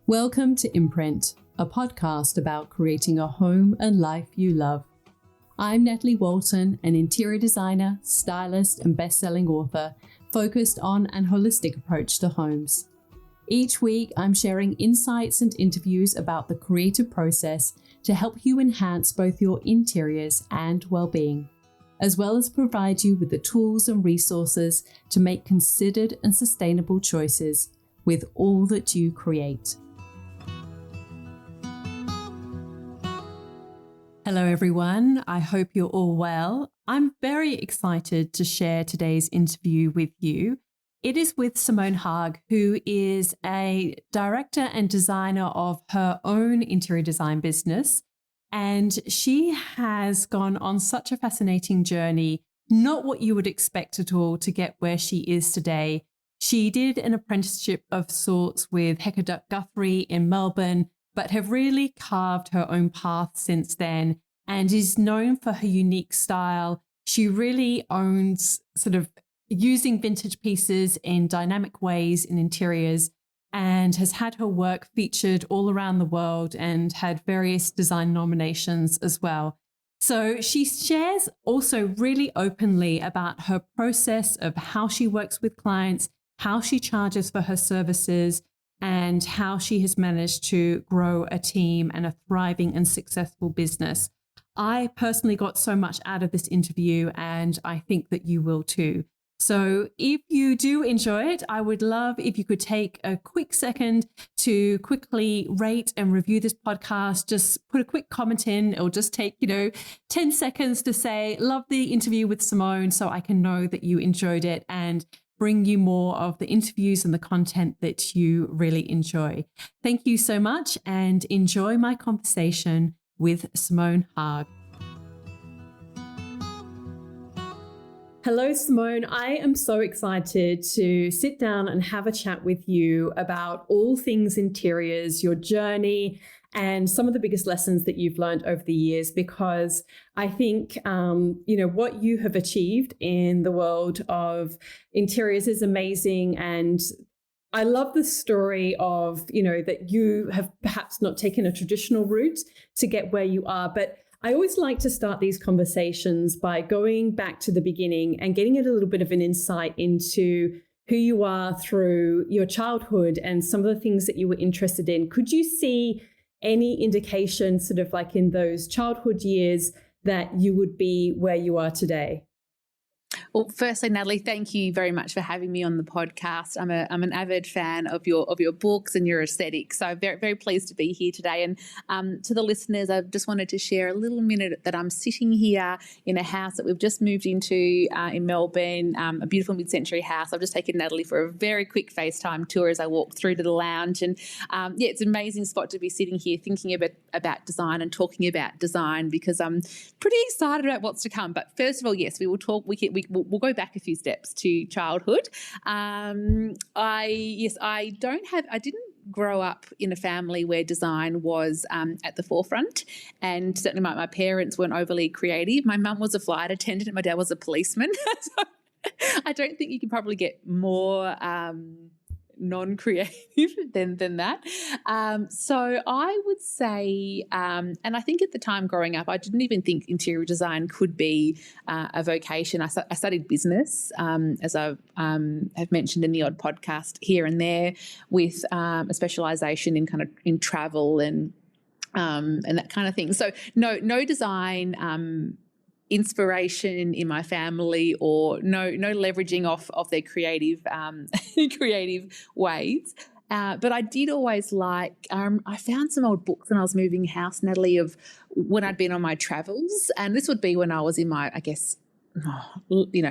Welcome to Imprint, a podcast about creating a home and life you love. I'm Natalie Walton, an interior designer, stylist, and best-selling author focused on an holistic approach to homes. Each week, I'm sharing insights and interviews about the creative process to help you enhance both your interiors and well-being, as well as provide you with the tools and resources to make considered and sustainable choices with all that you create. Hello everyone, I hope you're all well. I'm very excited to share today's interview with you. It is with Simone Haag, who is a director and designer of her own interior design business. And she has gone on such a fascinating journey, not what you would expect at all to get where she is today. She did an apprenticeship of sorts with Hector Guthrie in Melbourne, but have really carved her own path since then and is known for her unique style. She really owns sort of using vintage pieces in dynamic ways in interiors and has had her work featured all around the world and had various design nominations as well. So she shares also really openly about her process of how she works with clients, how she charges for her services, and how she has managed to grow a team and a thriving and successful business. I personally got so much out of this interview, and I think that you will too. So if you do enjoy it, I would love if you could take a quick second to quickly rate and review this podcast. Just put a quick comment in. It'll just take, 10 seconds to say, love the interview with Simone, so I can know that you enjoyed it and bring you more of the interviews and the content that you really enjoy. Thank you so much and enjoy my conversation with Simone Haag. Hello, Simone. I am so excited to sit down and have a chat with you about all things interiors, your journey, and some of the biggest lessons that you've learned over the years, because I think, what you have achieved in the world of interiors is amazing. And I love the story of, that you have perhaps not taken a traditional route to get where you are. But I always like to start these conversations by going back to the beginning and getting a little bit of an insight into who you are through your childhood and some of the things that you were interested in. Could you see any indication sort of like in those childhood years that you would be where you are today? Well, firstly, Natalie, thank you very much for having me on the podcast. I'm an avid fan of your books and your aesthetic, so very, very pleased to be here today. And to the listeners, I just wanted to share a little minute that I'm sitting here in a house that we've just moved into in Melbourne, a beautiful mid-century house. I've just taken Natalie for a very quick FaceTime tour as I walk through to the lounge, and it's an amazing spot to be sitting here thinking about design and talking about design, because I'm pretty excited about what's to come. But first of all, yes, we will talk. We'll go back a few steps to childhood. I didn't grow up in a family where design was at the forefront, and certainly my parents weren't overly creative. My mum was a flight attendant and my dad was a policeman. So I don't think you can probably get more non-creative than that. So I would say, and I think at the time growing up, I didn't even think interior design could be a vocation. I studied business, as I have mentioned in the odd podcast here and there, with a specialisation in travel and that kind of thing. So no design inspiration in my family, or no leveraging off their creative ways. But I did always like, I found some old books when I was moving house, Natalie, of when I'd been on my travels. And this would be when I was in my,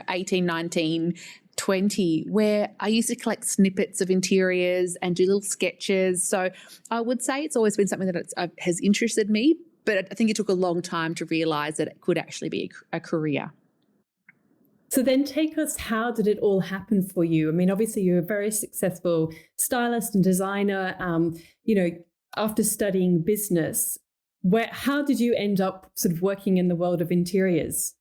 18, 19, 20, where I used to collect snippets of interiors and do little sketches. So I would say it's always been something that has interested me. But I think it took a long time to realise that it could actually be a career. So then take us, how did it all happen for you? I mean, obviously you're a very successful stylist and designer, after studying business. How did you end up sort of working in the world of interiors?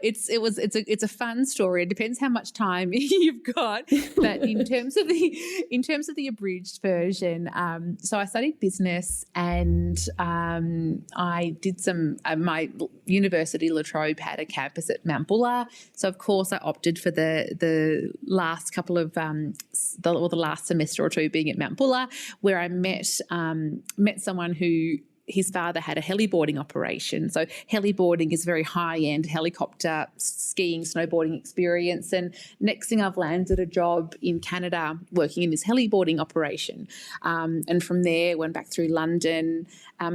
It's a fun story. It depends how much time you've got. But in terms of the abridged version, so I studied business, and I did some. My university, La Trobe, had a campus at Mount Buller. So of course I opted for the last couple of the last semester or two being at Mount Buller, where I met someone who, his father had a heliboarding operation. So heliboarding is very high-end helicopter skiing, snowboarding experience. And next thing, I've landed a job in Canada working in this heliboarding operation. And from there, went back through London,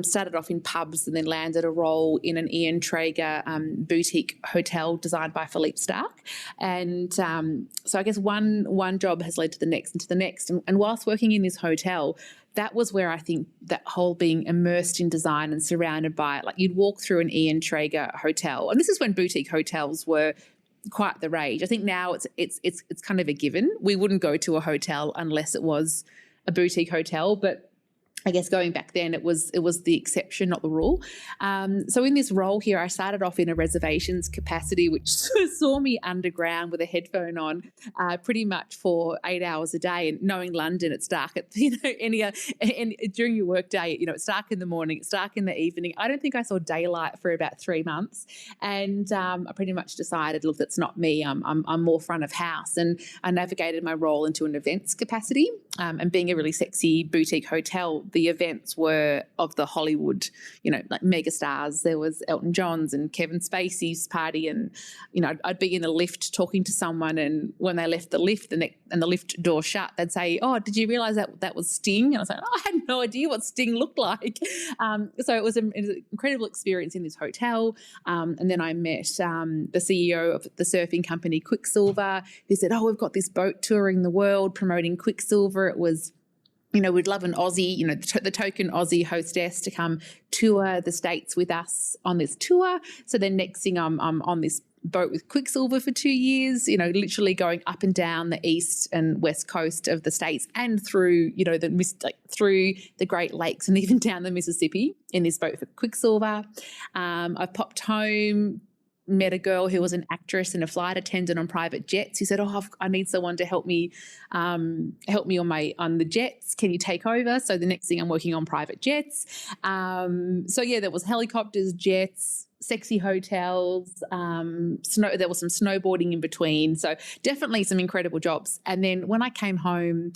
started off in pubs, and then landed a role in an Ian Traeger boutique hotel designed by Philippe Starck. And so I guess one job has led to the next and to the next. And whilst working in this hotel, that was where I think that whole being immersed in design and surrounded by it, like you'd walk through an Ian Traeger hotel, and this is when boutique hotels were quite the rage. I think now it's kind of a given. We wouldn't go to a hotel unless it was a boutique hotel, but I guess going back then, it was the exception, not the rule. So in this role here, I started off in a reservations capacity, which saw me underground with a headphone on, pretty much for 8 hours a day. And knowing London, it's dark at during your work day. It's dark in the morning, it's dark in the evening. I don't think I saw daylight for about 3 months, and I pretty much decided, look, that's not me. I'm more front of house, and I navigated my role into an events capacity. And being a really sexy boutique hotel, the events were of the Hollywood, like mega stars. There was Elton John's and Kevin Spacey's party, and I'd be in a lift talking to someone, and when they left the lift and the lift door shut, they'd say, "Oh, did you realise that was Sting?" And I was like, "Oh, I had no idea what Sting looked like." So it was an incredible experience in this hotel. And then I met the CEO of the surfing company Quicksilver, who said, "Oh, we've got this boat touring the world promoting Quicksilver." It was, we'd love an Aussie, the token Aussie hostess to come tour the States with us on this tour. So then next thing I'm on this boat with Quicksilver for 2 years, literally going up and down the east and west coast of the States and through, through the Great Lakes and even down the Mississippi in this boat for Quicksilver. I've popped home, met a girl who was an actress and a flight attendant on private jets. He said, "Oh, I need someone to help me on the jets. Can you take over?" So the next thing, I'm working on private jets. So yeah, there was helicopters, jets, sexy hotels, there was some snowboarding in between. So definitely some incredible jobs. And then when I came home,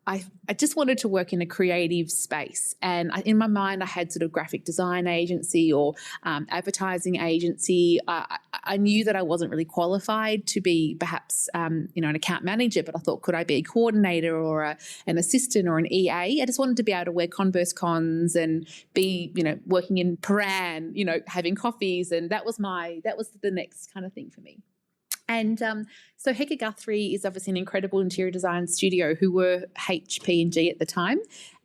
I just wanted to work in a creative space. And in my mind, I had sort of graphic design agency or advertising agency. I knew that I wasn't really qualified to be perhaps, an account manager, but I thought, could I be a coordinator or an assistant or an EA? I just wanted to be able to wear Converse cons and be, working in Paran, having coffees. And that was the next kind of thing for me. And so Hector Guthrie is obviously an incredible interior design studio who were HPG at the time.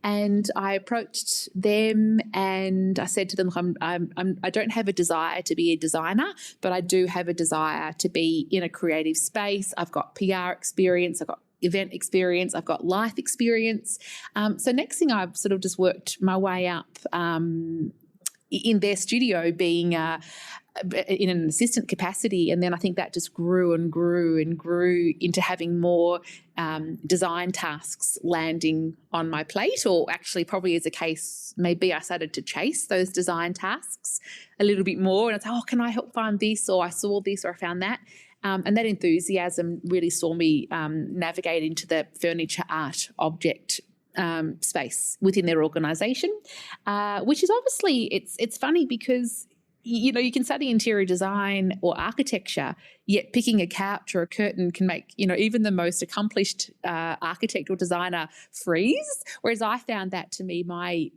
And I approached them and I said to them, I don't have a desire to be a designer, but I do have a desire to be in a creative space. I've got PR experience, I've got event experience, I've got life experience. So next thing, I've sort of just worked my way up in their studio, being in an assistant capacity. And then I think that just grew and grew and grew into having more design tasks landing on my plate, or actually probably as a case, maybe I started to chase those design tasks a little bit more. And it's, oh, can I help find this? Or I saw this, or I found that. And that enthusiasm really saw me navigate into the furniture, art, object space within their organisation, which is obviously, it's funny because you can study interior design or architecture, yet picking a couch or a curtain can make, even the most accomplished architect or designer freeze. Whereas I found that to me,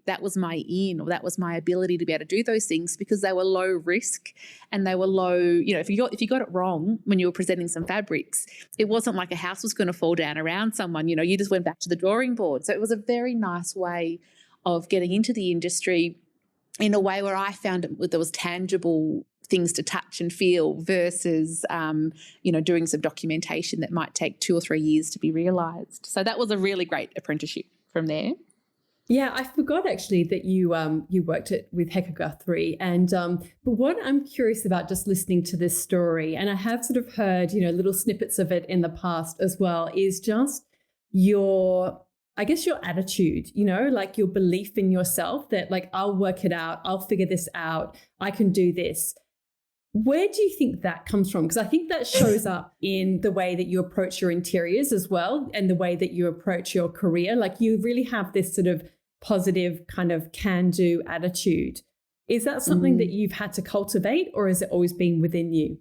that was my in, or that was my ability to be able to do those things because they were low risk and they were low, if you got it wrong when you were presenting some fabrics, it wasn't like a house was going to fall down around someone, you just went back to the drawing board. So it was a very nice way of getting into the industry in a way where I found there was tangible things to touch and feel versus, doing some documentation that might take 2 or 3 years to be realised. So that was a really great apprenticeship from there. Yeah, I forgot actually that you worked with Hector Guthrie, and but what I'm curious about just listening to this story, and I have sort of heard little snippets of it in the past as well, is just your, I guess, your attitude, like your belief in yourself that like I'll work it out, I'll figure this out, I can do this. Where do you think that comes from? Because I think that shows up in the way that you approach your interiors as well, and the way that you approach your career. Like you really have this sort of positive kind of can-do attitude. Is that something that you've had to cultivate, or has it always been within you?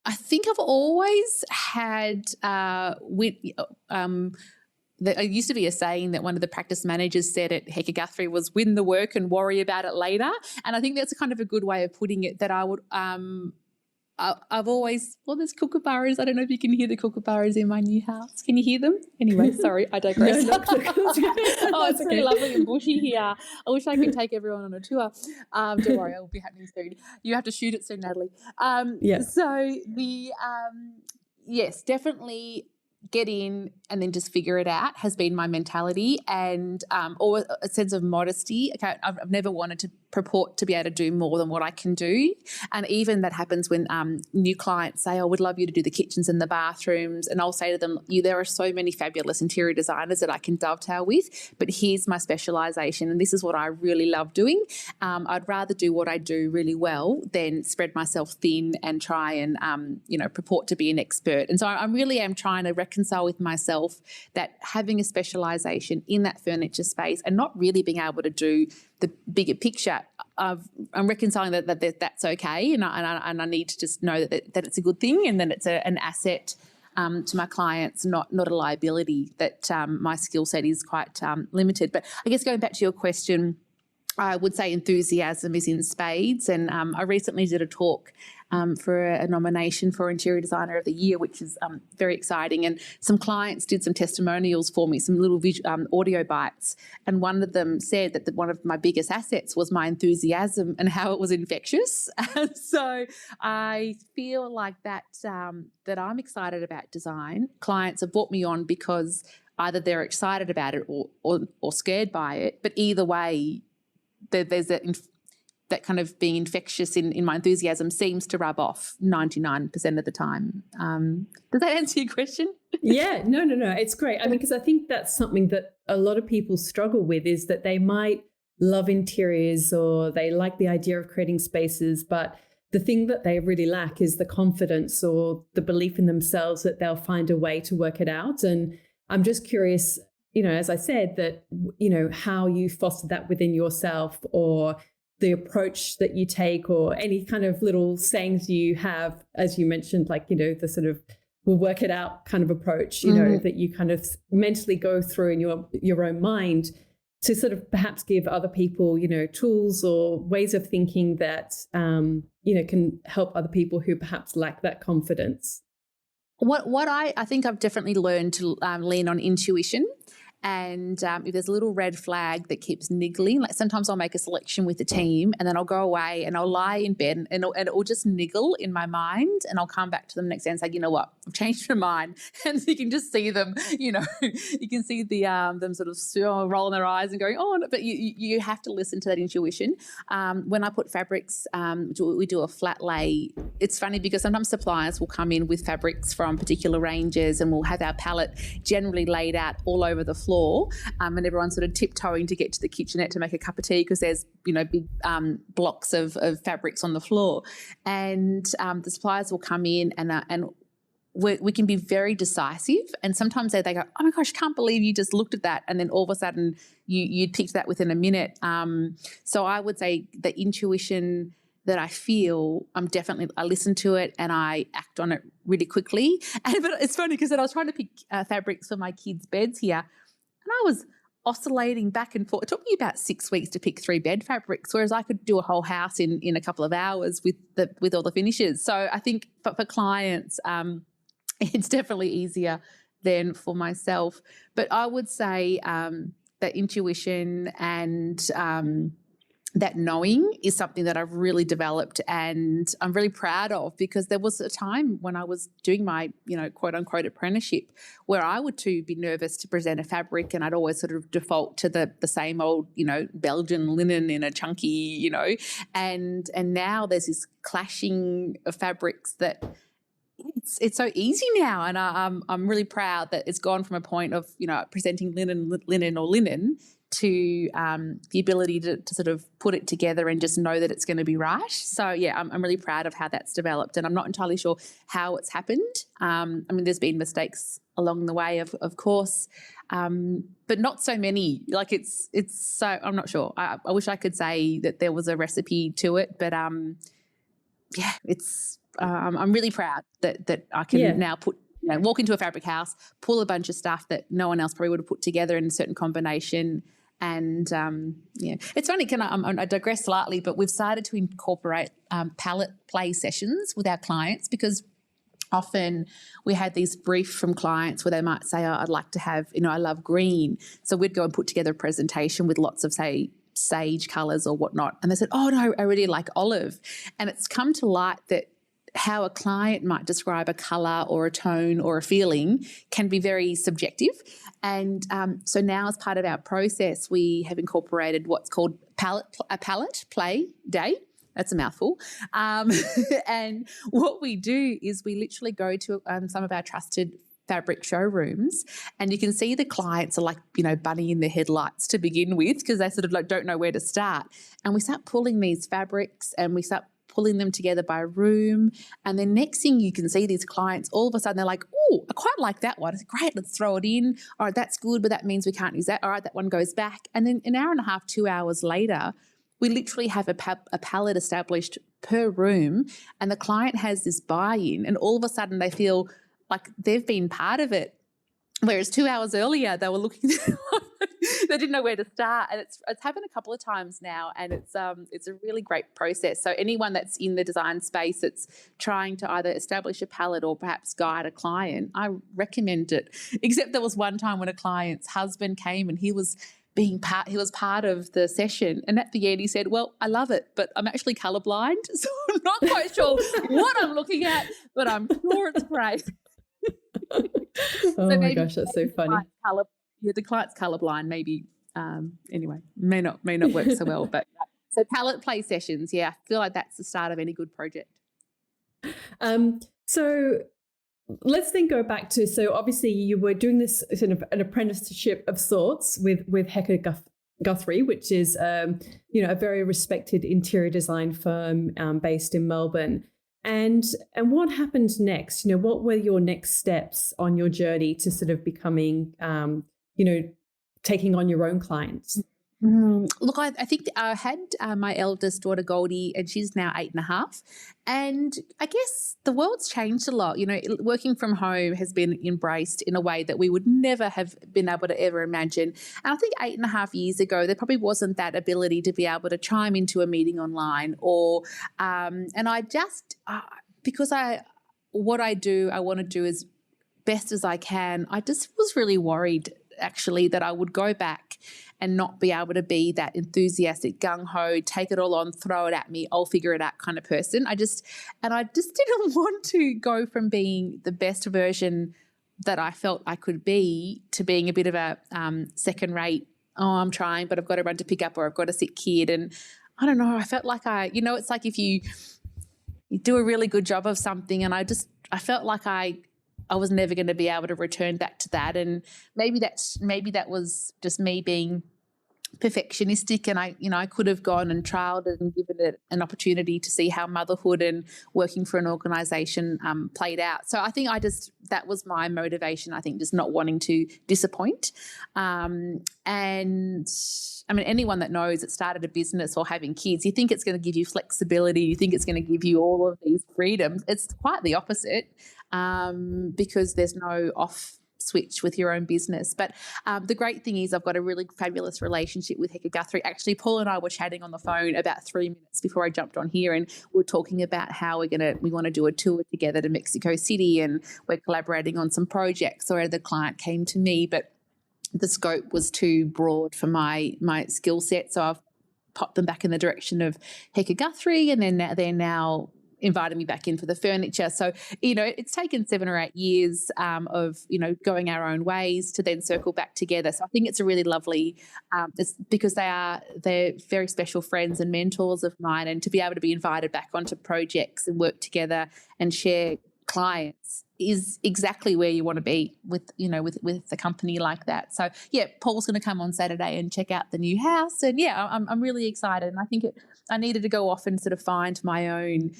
I think I've always had there used to be a saying that one of the practice managers said at Hector Guthrie was win the work and worry about it later. And I think that's kind of a good way of putting it, that I would I've always, well, there's kookaburras. I don't know if you can hear the kookaburras in my new house. Can you hear them? Anyway, sorry, I digress. No, oh, it's okay. so lovely and bushy here. I wish I could take everyone on a tour. Don't worry, it will be happening soon. You have to shoot it soon, Natalie. Yeah. So yes, definitely get in and then just figure it out has been my mentality, and or a sense of modesty. Okay, I've never wanted to purport to be able to do more than what I can do, and even that happens when new clients say, "I would love you to do the kitchens and the bathrooms," and I'll say to them, there are so many fabulous interior designers that I can dovetail with, but here's my specialisation, and this is what I really love doing. I'd rather do what I do really well than spread myself thin and try and purport to be an expert. And so I really am trying to reconcile with myself that having a specialisation in that furniture space and not really being able to do the bigger picture, I'm reconciling that's okay, and I need to just know that it's a good thing, and that it's an asset to my clients, not a liability, that my skill set is quite limited. But I guess going back to your question, I would say enthusiasm is in spades, and I recently did a talk for a nomination for Interior Designer of the Year, which is very exciting, and some clients did some testimonials for me, some little audio bites, and one of them said that one of my biggest assets was my enthusiasm and how it was infectious. And so I feel like that I'm excited about design. Clients have brought me on because either they're excited about it or scared by it, but either way, there's that kind of being infectious in my enthusiasm seems to rub off 99% of the time. Does that answer your question? Yeah, no. It's great. I mean, because I think that's something that a lot of people struggle with, is that they might love interiors or they like the idea of creating spaces, but the thing that they really lack is the confidence or the belief in themselves that they'll find a way to work it out. And I'm just curious, as I said, that, how you foster that within yourself, or the approach that you take, or any kind of little sayings you have, as you mentioned, like, the sort of we'll work it out kind of approach, that you kind of mentally go through in your own mind to sort of perhaps give other people, tools or ways of thinking that, can help other people who perhaps lack that confidence. What I think I've definitely learned to lean on intuition. And if there's a little red flag that keeps niggling, like sometimes I'll make a selection with the team and then I'll go away and I'll lie in bed and it will just niggle in my mind, and I'll come back to them next day and say, you know what, I've changed my mind. And you can just see them, you can see them sort of rolling their eyes and going, oh, no. But you have to listen to that intuition. When I put fabrics, we do a flat lay. It's funny because sometimes suppliers will come in with fabrics from particular ranges, and we'll have our palette generally laid out all over the floor, and everyone's sort of tiptoeing to get to the kitchenette to make a cup of tea because there's big blocks of fabrics on the floor, and the suppliers will come in and we can be very decisive, and sometimes they go, oh my gosh, can't believe you just looked at that, and then all of a sudden you picked that within a minute. So I would say the intuition that I feel, I listen to it and I act on it really quickly. But it's funny because I was trying to pick fabrics for my kids' beds here, and I was oscillating back and forth. It took me about 6 weeks to pick 3 bed fabrics, whereas I could do a whole house in a couple of hours with all the finishes. So I think for clients, it's definitely easier than for myself. But I would say that intuition and that knowing is something that I've really developed and I'm really proud of, because there was a time when I was doing my, quote unquote apprenticeship where I would too be nervous to present a fabric, and I'd always sort of default to the same old, Belgian linen in a chunky, and now there's this clashing of fabrics that it's so easy now, and I'm really proud that it's gone from a point of presenting linen to the ability to sort of put it together and just know that it's going to be right. So yeah, I'm really proud of how that's developed, and I'm not entirely sure how it's happened. There's been mistakes along the way, of course, but not so many. Like it's so, I'm not sure. I wish I could say that there was a recipe to it, but yeah, it's. I'm really proud that I can now walk into a fabric house, pull a bunch of stuff that no one else probably would have put together in a certain combination. And it's funny. I digress slightly, but we've started to incorporate palette play sessions with our clients, because often we had these briefs from clients where they might say, "Oh, I'd like to have, I love green," so we'd go and put together a presentation with lots of, say, sage colours or whatnot, and they said, "Oh no, I really like olive," and it's come to light that how a client might describe a colour or a tone or a feeling can be very subjective. And so now, as part of our process, we have incorporated what's called a palette play day. That's a mouthful. And what we do is we literally go to some of our trusted fabric showrooms, and you can see the clients are like, bunny in the headlights to begin with, because they sort of like don't know where to start. And we start pulling these fabrics and we start pulling them together by room, and then next thing you can see these clients, all of a sudden they're like, "Oh, I quite like that one. It's great. Let's throw it in. All right, that's good, but that means we can't use that. All right, that one goes back." And then an hour and a half, 2 hours later, we literally have a palette established per room, and the client has this buy-in, and all of a sudden they feel like they've been part of it. Whereas 2 hours earlier, they were looking, they didn't know where to start. And it's happened a couple of times now, and it's a really great process. So anyone that's in the design space that's trying to either establish a palette or perhaps guide a client, I recommend it. Except there was one time when a client's husband came and he was part of the session, and at the end he said, "Well, I love it, but I'm actually colorblind, so I'm not quite sure what I'm looking at, but I'm sure it's great." Oh so my gosh, that's so funny. The client's colorblind, maybe. Anyway, may not work so well. But so palette play sessions, I feel like that's the start of any good project. So let's then go back to, so obviously you were doing this sort of an apprenticeship of sorts with Haag Guthrie, which is a very respected interior design firm based in Melbourne. And what happened next? What were your next steps on your journey to sort of becoming, taking on your own clients? Look, I think I had my eldest daughter Goldie, and she's now 8.5. And I guess the world's changed a lot. Working from home has been embraced in a way that we would never have been able to ever imagine. And I think 8.5 years ago, there probably wasn't that ability to be able to chime into a meeting online, or and I just because what I want to do as best as I can. I just was really worried, actually, that I would go back and not be able to be that enthusiastic, gung-ho, take it all on, throw it at me, I'll figure it out kind of person. I just didn't want to go from being the best version that I felt I could be to being a bit of a second-rate, I'm trying, but I've got to run to pick up, or I've got a sick kid. And I don't know, I felt like it's like if you do a really good job of something, and I felt like I was never going to be able to return back to that. And maybe that was just me being perfectionistic, and I could have gone and trialed it and given it an opportunity to see how motherhood and working for an organisation played out. So I think that was my motivation. I think just not wanting to disappoint. And I mean, anyone that knows that started a business or having kids, you think it's going to give you flexibility, you think it's going to give you all of these freedoms. It's quite the opposite, because there's no off switch with your own business. But the great thing is I've got a really fabulous relationship with Haag Guthrie. Actually, Paul and I were chatting on the phone about 3 minutes before I jumped on here, and we were talking about how we want to do a tour together to Mexico City, and we're collaborating on some projects. Or the client came to me, but the scope was too broad for my skill set. So I've popped them back in the direction of Hecker Guthrie, and then they're now invited me back in for the furniture. So, it's taken 7 or 8 years of, going our own ways to then circle back together. So I think it's a really lovely, it's because they're very special friends and mentors of mine, and to be able to be invited back onto projects and work together and share clients is exactly where you want to be with a company like that. So yeah, Paul's going to come on Saturday and check out the new house, and yeah, I'm really excited. And I think I needed to go off and sort of find my own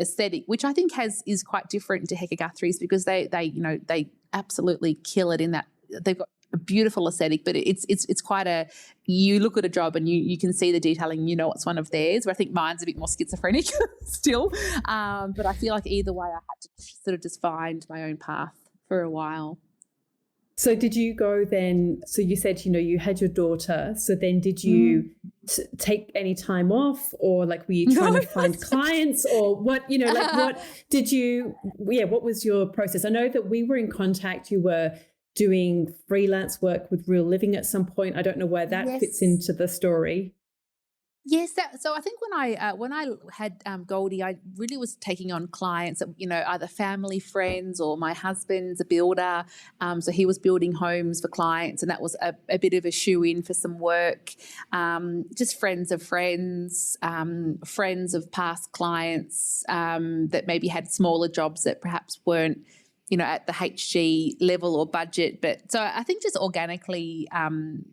aesthetic, which I think is quite different to Hecker Guthrie's, because they absolutely kill it in that they've got a beautiful aesthetic, but it's quite you look at a job and you can see the detailing, it's one of theirs, where I think mine's a bit more schizophrenic still. But I feel like either way I had to sort of just find my own path for a while. So did you go then, so you said, you had your daughter, so then did you take any time off, or like were you trying to find clients, or what, what did you, what was your process? I know that we were in contact, you were doing freelance work with Real Living at some point. I don't know where that fits into the story. Yes, so I think when I had Goldie, I really was taking on clients that, either family, friends, or my husband's a builder, so he was building homes for clients, and that was a bit of a shoe-in for some work. Just friends of friends, friends of past clients that maybe had smaller jobs that perhaps weren't, at the HG level or budget. But so I think just organically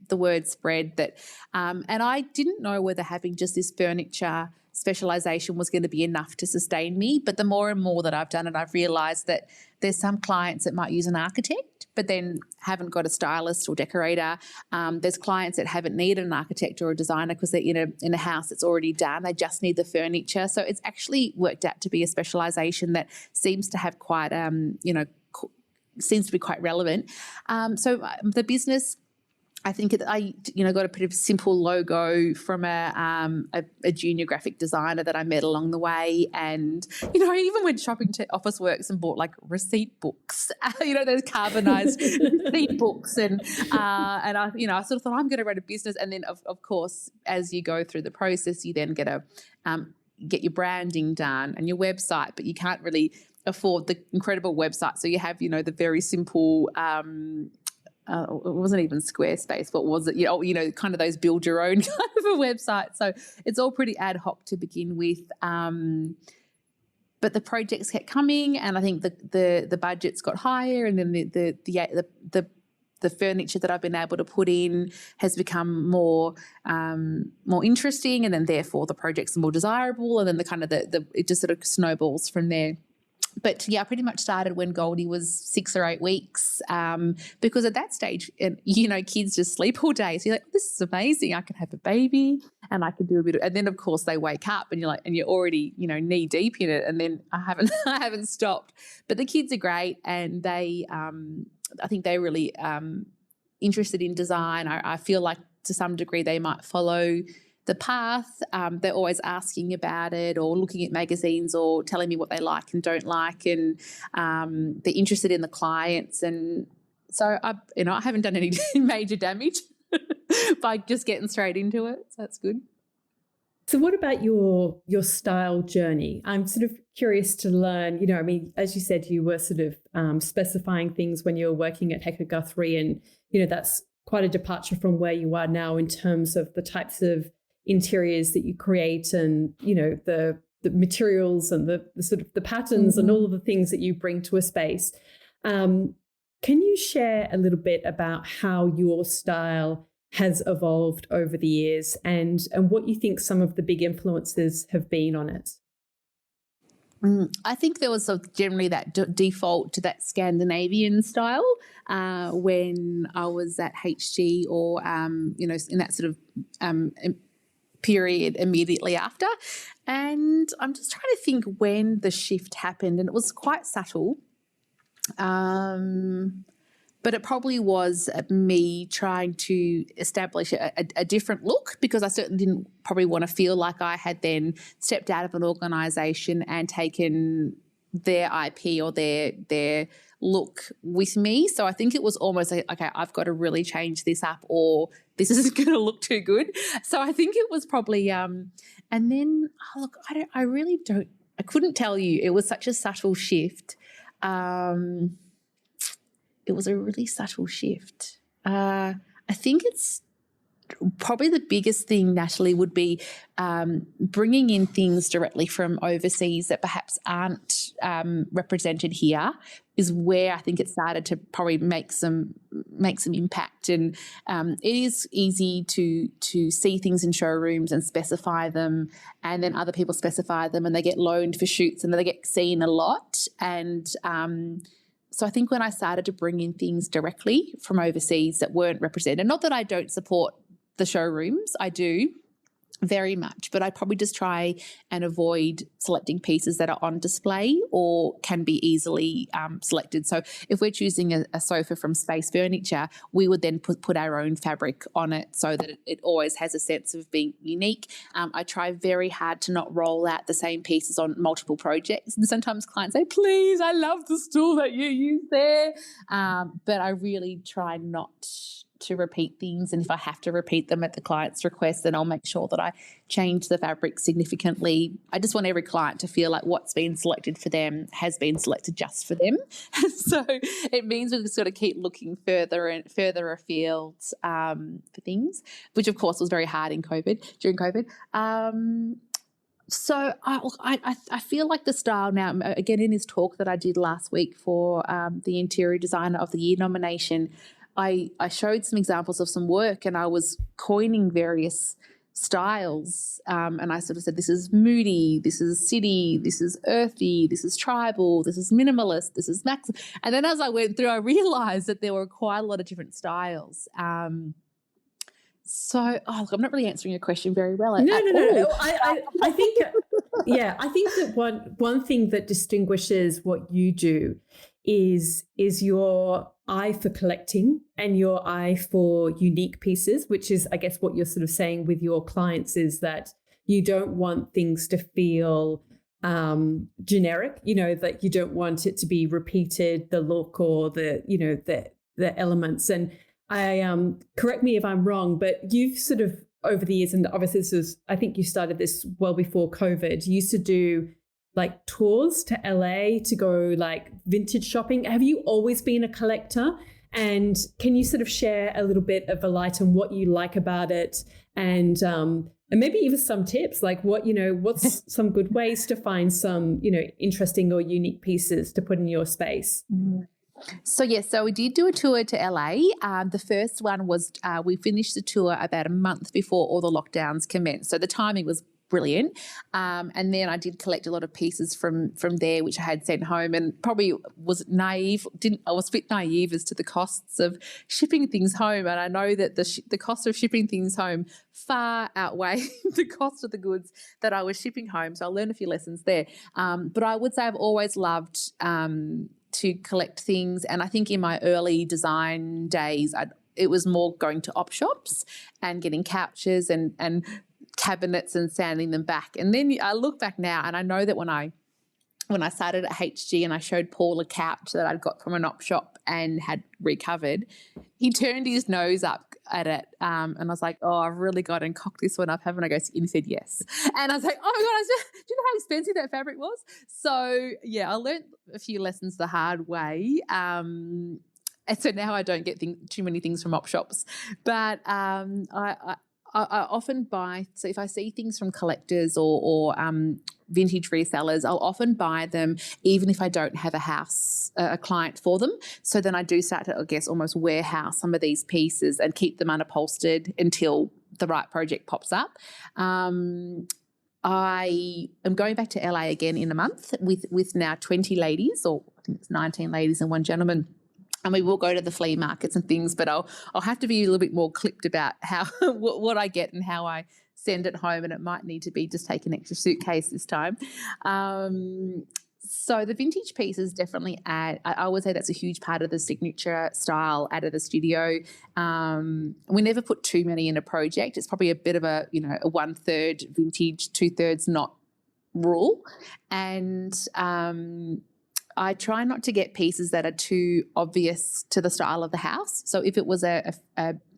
the word spread that, and I didn't know whether having just this furniture specialisation was going to be enough to sustain me. But the more and more that I've done it, I've realised that there's some clients that might use an architect but then haven't got a stylist or decorator. There's clients that haven't needed an architect or a designer because they're in a house that's already done. They just need the furniture. So it's actually worked out to be a specialisation that seems to have quite, seems to be quite relevant. So the business, I think I got a pretty simple logo from a junior graphic designer that I met along the way, and I even went shopping to Officeworks and bought like receipt books, those carbonized receipt books, and I sort of thought I'm going to run a business, and then of course as you go through the process, you then get your branding done and your website, but you can't really afford the incredible website, so you have the very simple. It wasn't even Squarespace. What was it? Kind of those build your own kind of a website. So it's all pretty ad hoc to begin with. But the projects kept coming, and I think the budgets got higher, and then the furniture that I've been able to put in has become more interesting, and then therefore the projects are more desirable, and then it just sort of snowballs from there. But yeah, I pretty much started when Goldie was 6 or 8 weeks, because at that stage, kids just sleep all day. So you're like, this is amazing. I can have a baby and I can do a bit of, and then of course they wake up and you're like, and you're already, knee deep in it. And then I haven't stopped. But the kids are great, and they, I think they're really interested in design. I feel like to some degree they might follow the path. They're always asking about it, or looking at magazines, or telling me what they like and don't like, and they're interested in the clients. And so I haven't done any major damage by just getting straight into it. So that's good. So what about your style journey? I'm sort of curious to learn, as you said, you were sort of specifying things when you were working at Hecker Guthrie, and, that's quite a departure from where you are now in terms of the types of interiors that you create, and the materials and the sort of the patterns and all of the things that you bring to a space. Can you share a little bit about how your style has evolved over the years, and what you think some of the big influences have been on it? I think there was generally that default to that Scandinavian style when I was at HG, or in that sort of period immediately after. And I'm just trying to think when the shift happened, and it was quite subtle. But it probably was me trying to establish a different look, because I certainly didn't probably want to feel like I had then stepped out of an organisation and taken their IP or their look with me. So I think it was almost like, okay, I've got to really change this up or this isn't going to look too good. So I think it was probably, and then, look, I couldn't tell you. It was such a subtle shift. It was a really subtle shift. I think it's probably the biggest thing, Natalie, would be bringing in things directly from overseas that perhaps aren't represented here is where I think it started to probably make some impact. And it is easy to see things in showrooms and specify them, and then other people specify them and they get loaned for shoots and they get seen a lot. And so I think when I started to bring in things directly from overseas that weren't represented, not that I don't support the showrooms, I do very much, but I probably just try and avoid selecting pieces that are on display or can be easily selected. So if we're choosing a sofa from Space Furniture, we would then put our own fabric on it so that it always has a sense of being unique. I try very hard to not roll out the same pieces on multiple projects. And sometimes clients say, please, I love the stool that you use there. But I really try not to repeat things, and if I have to repeat them at the client's request, then I'll make sure that I change the fabric significantly. I just want every client to feel like what's been selected for them has been selected just for them. So it means we've just got to keep looking further and further afield for things, which of course was very hard during COVID. So I feel like the style now, again, in this talk that I did last week for the Interior Designer of the Year nomination, I showed some examples of some work and I was coining various styles, and I sort of said, this is moody, this is city, this is earthy, this is tribal, this is minimalist, this is max. And then as I went through, I realised that there were quite a lot of different styles. So, look, I'm not really answering your question very well. No. I think, I think that one thing that distinguishes what you do is your eye for collecting and your eye for unique pieces, which is, I guess, what you're sort of saying with your clients is that you don't want things to feel generic, that you don't want it to be repeated, the look or the elements. And I correct me if I'm wrong, but you've sort of over the years, and obviously I think you started this well before COVID, you used to do like tours to LA to go like vintage shopping. Have you always been a collector? And can you sort of share a little bit of a light on what you like about it, and maybe even some tips, like what's some good ways to find some, interesting or unique pieces to put in your space? Mm-hmm. So we did do a tour to LA. The first one was we finished the tour about a month before all the lockdowns commenced. So the timing was brilliant. And then I did collect a lot of pieces from there, which I had sent home, and probably was naive. I was a bit naive as to the costs of shipping things home. And I know that the cost of shipping things home far outweigh the cost of the goods that I was shipping home. So I learned a few lessons there. But I would say I've always loved to collect things. And I think in my early design days, it was more going to op shops and getting couches and cabinets and sanding them back. And then I look back now and I know that when I started at HG and I showed Paul a couch that I'd got from an op shop and had recovered, he turned his nose up at it, and I was like, oh, I've really got to cock this one up, haven't I? And he said yes. And I was like, oh my God, do you know how expensive that fabric was? So yeah, I learned a few lessons the hard way. And so now I don't get too many things from op shops. But I often buy, so if I see things from collectors or vintage resellers, I'll often buy them even if I don't have a client for them. So then I do start to, I guess, almost warehouse some of these pieces and keep them unupholstered until the right project pops up. I am going back to LA again in a month with now 20 ladies, or I think it's 19 ladies and one gentleman. And we will go to the flea markets and things, but I'll have to be a little bit more clipped about how what I get and how I send it home, and it might need to be just take an extra suitcase this time. So the vintage pieces definitely add, I would say that's a huge part of the signature style out of the studio. We never put too many in a project. It's probably a bit of a 1/3 vintage, 2/3 not rule. And I try not to get pieces that are too obvious to the style of the house. So if it was a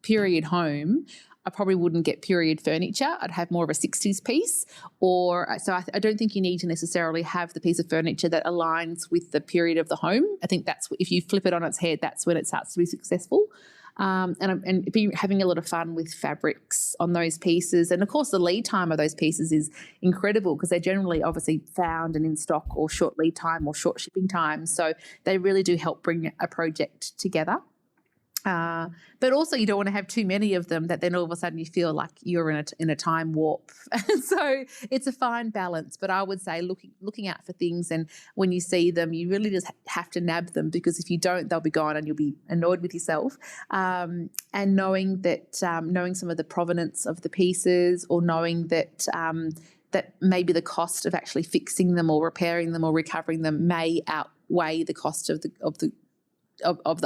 period home, I probably wouldn't get period furniture. I'd have more of a 60s piece. I don't think you need to necessarily have the piece of furniture that aligns with the period of the home. I think that's, if you flip it on its head, that's when it starts to be successful. And be having a lot of fun with fabrics on those pieces. And, of course, the lead time of those pieces is incredible because they're generally obviously found and in stock or short lead time or short shipping time. So they really do help bring a project together. But also you don't want to have too many of them that then all of a sudden you feel like you're in a time warp. So it's a fine balance. But I would say looking out for things, and when you see them, you really just have to nab them, because if you don't, they'll be gone and you'll be annoyed with yourself. And knowing some of the provenance of the pieces, or knowing that that maybe the cost of actually fixing them or repairing them or recovering them may outweigh the cost of the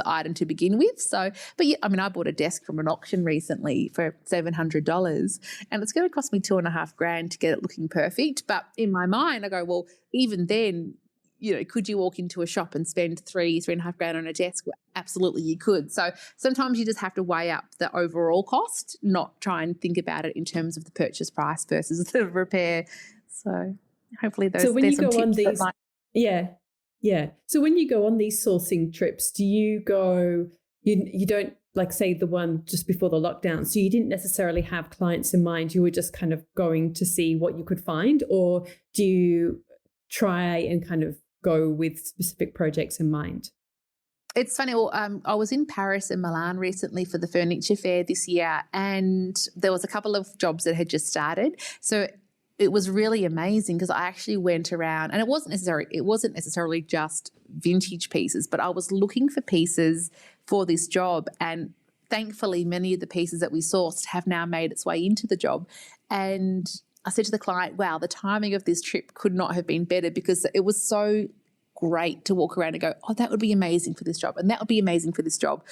item to begin with. So, but yeah, I mean, I bought a desk from an auction recently for $700, and it's going to cost me $2,500 to get it looking perfect. But in my mind, I go, well, even then, could you walk into a shop and spend $3,500 on a desk? Well, absolutely, you could. So sometimes you just have to weigh up the overall cost, not try and think about it in terms of the purchase price versus the repair. So hopefully there's some tips. Yeah. So when you go on these sourcing trips, do you go, you don't, like, say the one just before the lockdown, so you didn't necessarily have clients in mind, you were just kind of going to see what you could find, or do you try and kind of go with specific projects in mind? It's funny. Well, I was in Paris and Milan recently for the furniture fair this year, and there was a couple of jobs that had just started. So it was really amazing because I actually went around, and it wasn't necessarily just vintage pieces, but I was looking for pieces for this job, and thankfully many of the pieces that we sourced have now made its way into the job. And I said to the client, wow, the timing of this trip could not have been better, because it was so great to walk around and go, oh, that would be amazing for this job, and that would be amazing for this job.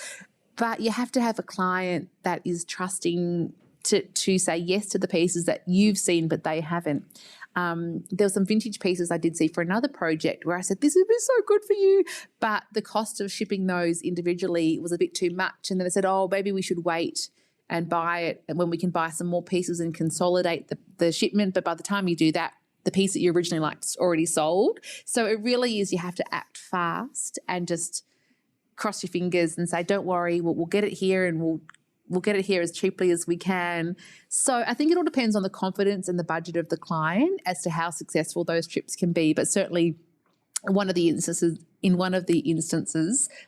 But you have to have a client that is trusting to say yes to the pieces that you've seen but they haven't. There were some vintage pieces I did see for another project where I said, this would be so good for you, but the cost of shipping those individually was a bit too much. And then they said, oh, maybe we should wait and buy it, and when we can buy some more pieces and consolidate the shipment. But by the time you do that, the piece that you originally liked is already sold. So it really is, you have to act fast and just cross your fingers and say, don't worry, we'll get it here, and we'll get it here as cheaply as we can. So I think it all depends on the confidence and the budget of the client as to how successful those trips can be. But certainly in one of the instances,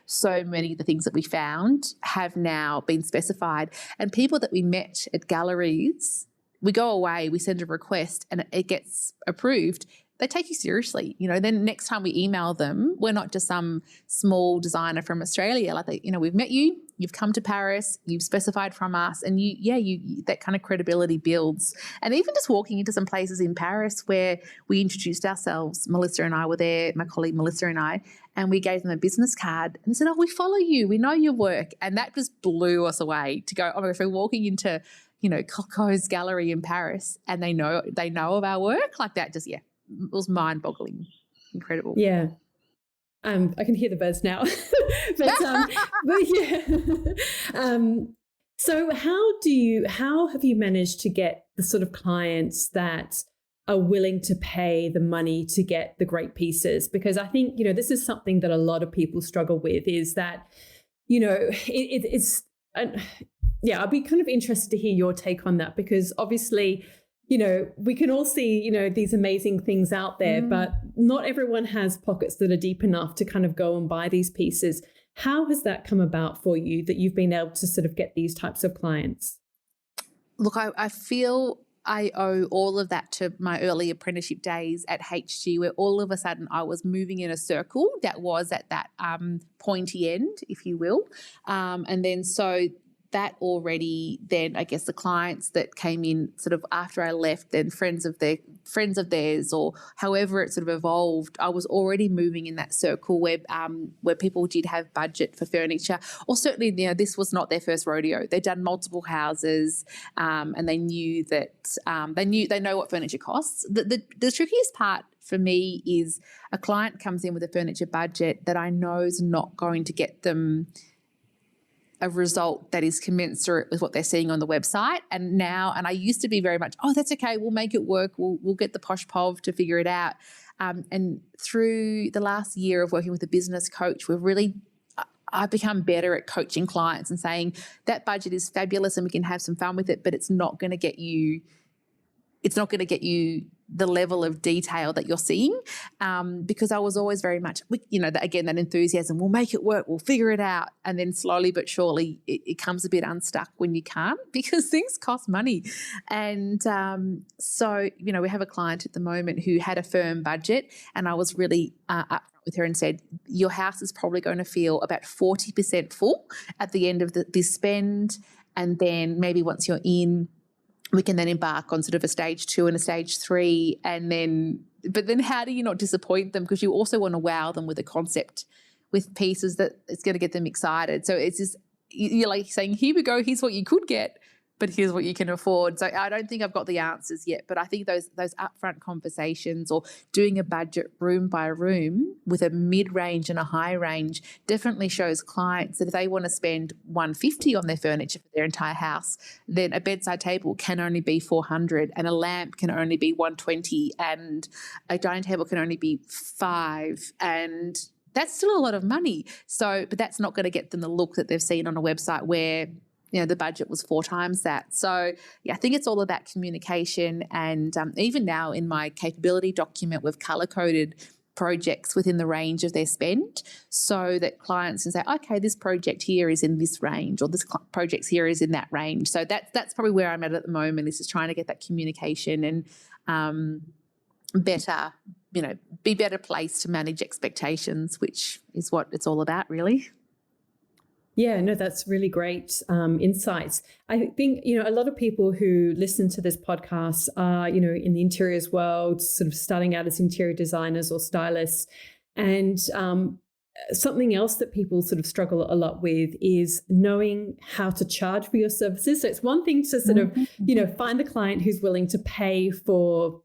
so many of the things that we found have now been specified. And people that we met at galleries, we go away, we send a request, and it gets approved. They take you seriously. Then next time we email them, we're not just some small designer from Australia. Like, we've met you, you've come to Paris, you've specified from us, and you that kind of credibility builds. And even just walking into some places in Paris where we introduced ourselves, Melissa and I were there, my colleague Melissa and I, and we gave them a business card and said, oh, we follow you, we know your work. And that just blew us away to go, oh my gosh, we're walking into, Coco's gallery in Paris, and they know of our work. Like that just, it was mind-boggling, incredible. Yeah. I can hear the birds now. but yeah. So how have you managed to get the sort of clients that are willing to pay the money to get the great pieces? Because I think, this is something that a lot of people struggle with, is that, it's I'd be kind of interested to hear your take on that, because obviously, we can all see, these amazing things out there, but not everyone has pockets that are deep enough to kind of go and buy these pieces. How has that come about for you, that you've been able to sort of get these types of clients? Look, I feel I owe all of that to my early apprenticeship days at HG, where all of a sudden I was moving in a circle that was at that pointy end, if you will. And then so that already, then I guess the clients that came in sort of after I left, then friends of theirs, or however it sort of evolved, I was already moving in that circle where people did have budget for furniture, or certainly this was not their first rodeo. They'd done multiple houses, and they knew that they know what furniture costs. The trickiest part for me is a client comes in with a furniture budget that I know is not going to get them a result that is commensurate with what they're seeing on the website. And I used to be very much, oh, that's okay, we'll make it work, we'll get the posh pov to figure it out. And through the last year of working with a business coach, I've become better at coaching clients and saying that budget is fabulous and we can have some fun with it, but it's not going to get you the level of detail that you're seeing, because I was always very much, that enthusiasm, we'll make it work, we'll figure it out. And then slowly but surely it comes a bit unstuck when you can't, because things cost money. And so we have a client at the moment who had a firm budget, and I was really upfront with her and said, your house is probably going to feel about 40% full at the end of this spend. And then maybe once you're in, we can then embark on sort of a stage 2 and a stage 3. But then how do you not disappoint them? Because you also want to wow them with a concept, with pieces that it's going to get them excited. So it's just, you're like saying, here we go, here's what you could get, but here's what you can afford. So I don't think I've got the answers yet, but I think those upfront conversations, or doing a budget room by room with a mid-range and a high range, definitely shows clients that if they want to spend $150 on their furniture for their entire house, then a bedside table can only be $400, and a lamp can only be $120, and a dining table can only be $5, and that's still a lot of money. So, but that's not going to get them the look that they've seen on a website where the budget was 4 times that. So, I think it's all about communication. And even now in my capability document, we've color-coded projects within the range of their spend, so that clients can say, okay, this project here is in this range, or this project here is in that range. So that's probably where I'm at the moment, is just trying to get that communication and be better placed to manage expectations, which is what it's all about, really. Yeah, no, that's really great insights. I think, a lot of people who listen to this podcast are, in the interiors world, sort of starting out as interior designers or stylists. And something else that people sort of struggle a lot with is knowing how to charge for your services. So it's one thing to sort of, find the client who's willing to pay for,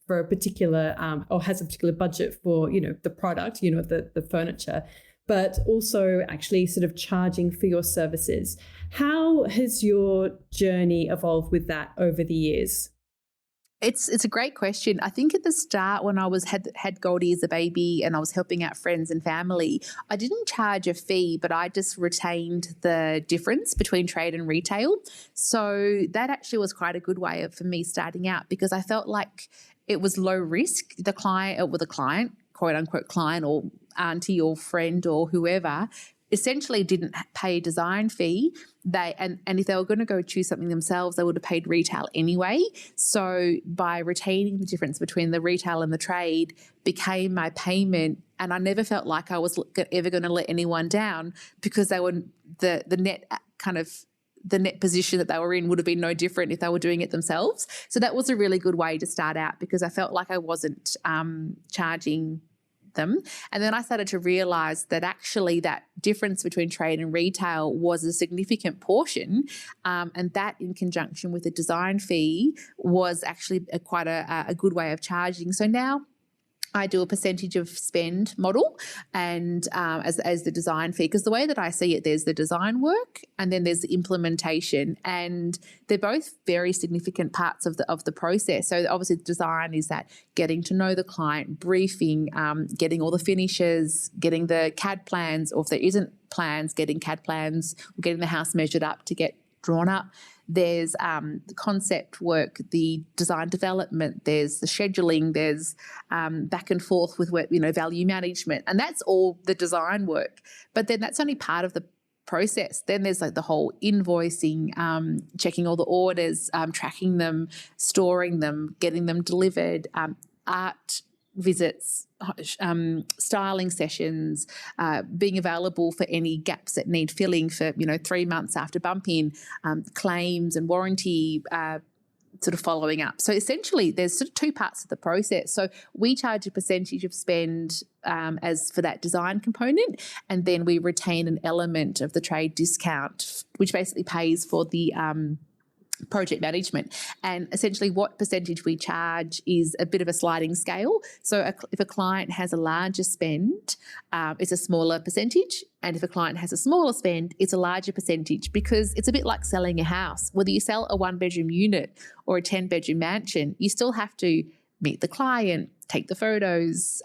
for a particular or has a particular budget for, the product, the furniture, but also actually sort of charging for your services. How has your journey evolved with that over the years? It's a great question. I think at the start, when I had Goldie as a baby and I was helping out friends and family, I didn't charge a fee, but I just retained the difference between trade and retail. So that actually was quite a good way for me starting out, because I felt like it was low risk. The client, quote unquote client, or auntie or friend or whoever, essentially didn't pay a design fee. And if they were going to go choose something themselves, they would have paid retail anyway. So by retaining the difference between the retail and the trade became my payment, and I never felt like I was ever going to let anyone down, because they were the net position that they were in would have been no different if they were doing it themselves. So that was a really good way to start out, because I felt like I wasn't charging them. And then I started to realize that actually that difference between trade and retail was a significant portion, and that in conjunction with the design fee was actually quite a good way of charging. So now I do a percentage of spend model, and as the design fee, because the way that I see it, there's the design work and then there's the implementation, and they're both very significant parts of the process. So obviously the design is that getting to know the client, briefing, getting all the finishes, getting the CAD plans, or if there isn't plans, getting CAD plans, or getting the house measured up to get drawn up. There's the concept work, the design development, there's the scheduling, there's back and forth with value management, and that's all the design work. But then that's only part of the process. Then there's like the whole invoicing, checking all the orders, tracking them, storing them, getting them delivered, art visits, styling sessions, being available for any gaps that need filling for 3 months after bump in, claims and warranty, sort of following up. So essentially there's sort of 2 parts of the process. So we charge a percentage of spend as for that design component, and then we retain an element of the trade discount, which basically pays for the project management. And essentially what percentage we charge is a bit of a sliding scale. So if a client has a larger spend, it's a smaller percentage. And if a client has a smaller spend, it's a larger percentage, because it's a bit like selling a house. Whether you sell a 1-bedroom unit or a 10-bedroom mansion, you still have to meet the client, take the photos,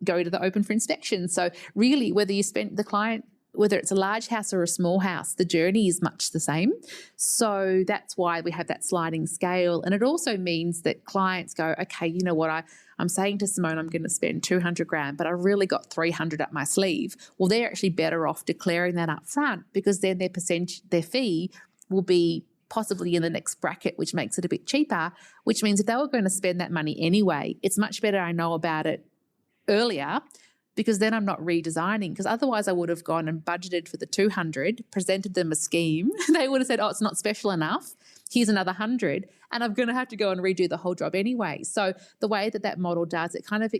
go to the open for inspection. So really, whether it's a large house or a small house, the journey is much the same. So that's why we have that sliding scale. And it also means that clients go, okay, you know what, I'm saying to Simone, I'm going to spend 200 grand, but I really got 300 up my sleeve. Well, they're actually better off declaring that up front, because then their fee will be possibly in the next bracket, which makes it a bit cheaper, which means if they were going to spend that money anyway, it's much better I know about it earlier, because then I'm not redesigning. Because otherwise I would have gone and budgeted for the 200, presented them a scheme. They would have said, oh, it's not special enough. Here's another 100. And I'm going to have to go and redo the whole job anyway. So the way that model does, it kind of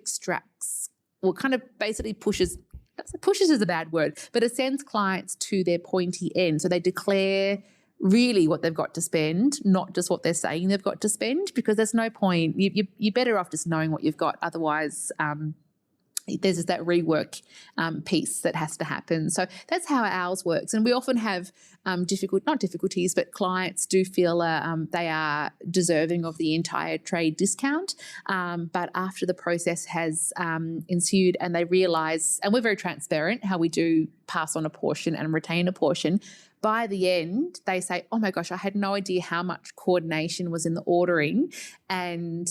basically pushes is a bad word, but it sends clients to their pointy end. So they declare really what they've got to spend, not just what they're saying they've got to spend, because there's no point. You're better off just knowing what you've got. Otherwise, there's just that rework piece that has to happen. So that's how ours works. And we often have not difficulties, but clients do feel they are deserving of the entire trade discount. But after the process has ensued and they realise, and we're very transparent how we do pass on a portion and retain a portion, by the end, they say, oh my gosh, I had no idea how much coordination was in the ordering. And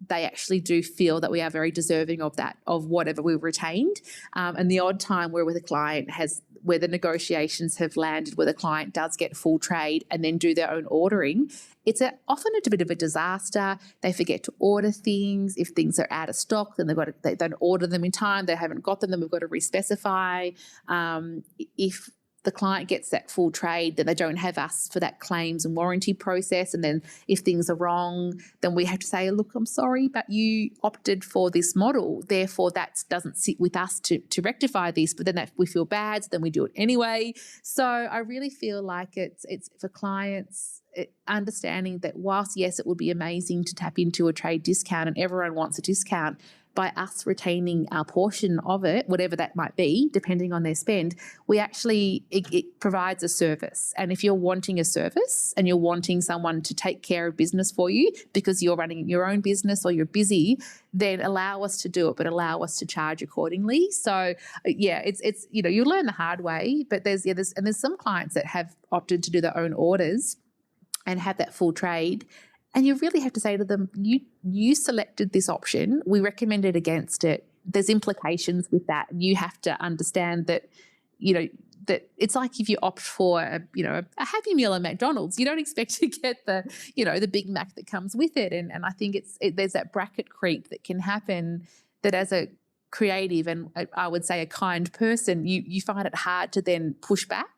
they actually do feel that we are very deserving of that, of whatever we've retained. And the odd time where with a client where the negotiations have landed, where the client does get full trade and then do their own ordering, it's often a bit of a disaster. They forget to order things. If things are out of stock, then they don't order them in time. They haven't got them, then we've got to respecify. If the client gets that full trade, then they don't have us for that claims and warranty process. And then if things are wrong, then we have to say, look, I'm sorry, but you opted for this model. Therefore, that doesn't sit with us to rectify this. But then we feel bad, so then we do it anyway. So I really feel like it's for clients understanding that whilst, yes, it would be amazing to tap into a trade discount and everyone wants a discount, by us retaining our portion of it, whatever that might be, depending on their spend, it provides a service. And if you're wanting a service and you're wanting someone to take care of business for you because you're running your own business or you're busy, then allow us to do it, but allow us to charge accordingly. So yeah, it's you learn the hard way, but there's some clients that have opted to do their own orders and have that full trade. And you really have to say to them, you selected this option. We recommended against it. There's implications with that. You have to understand that, that it's like if you opt for a Happy Meal at McDonald's, you don't expect to get the Big Mac that comes with it. And I think there's that bracket creep that can happen, that as a creative and I would say a kind person, you find it hard to then push back.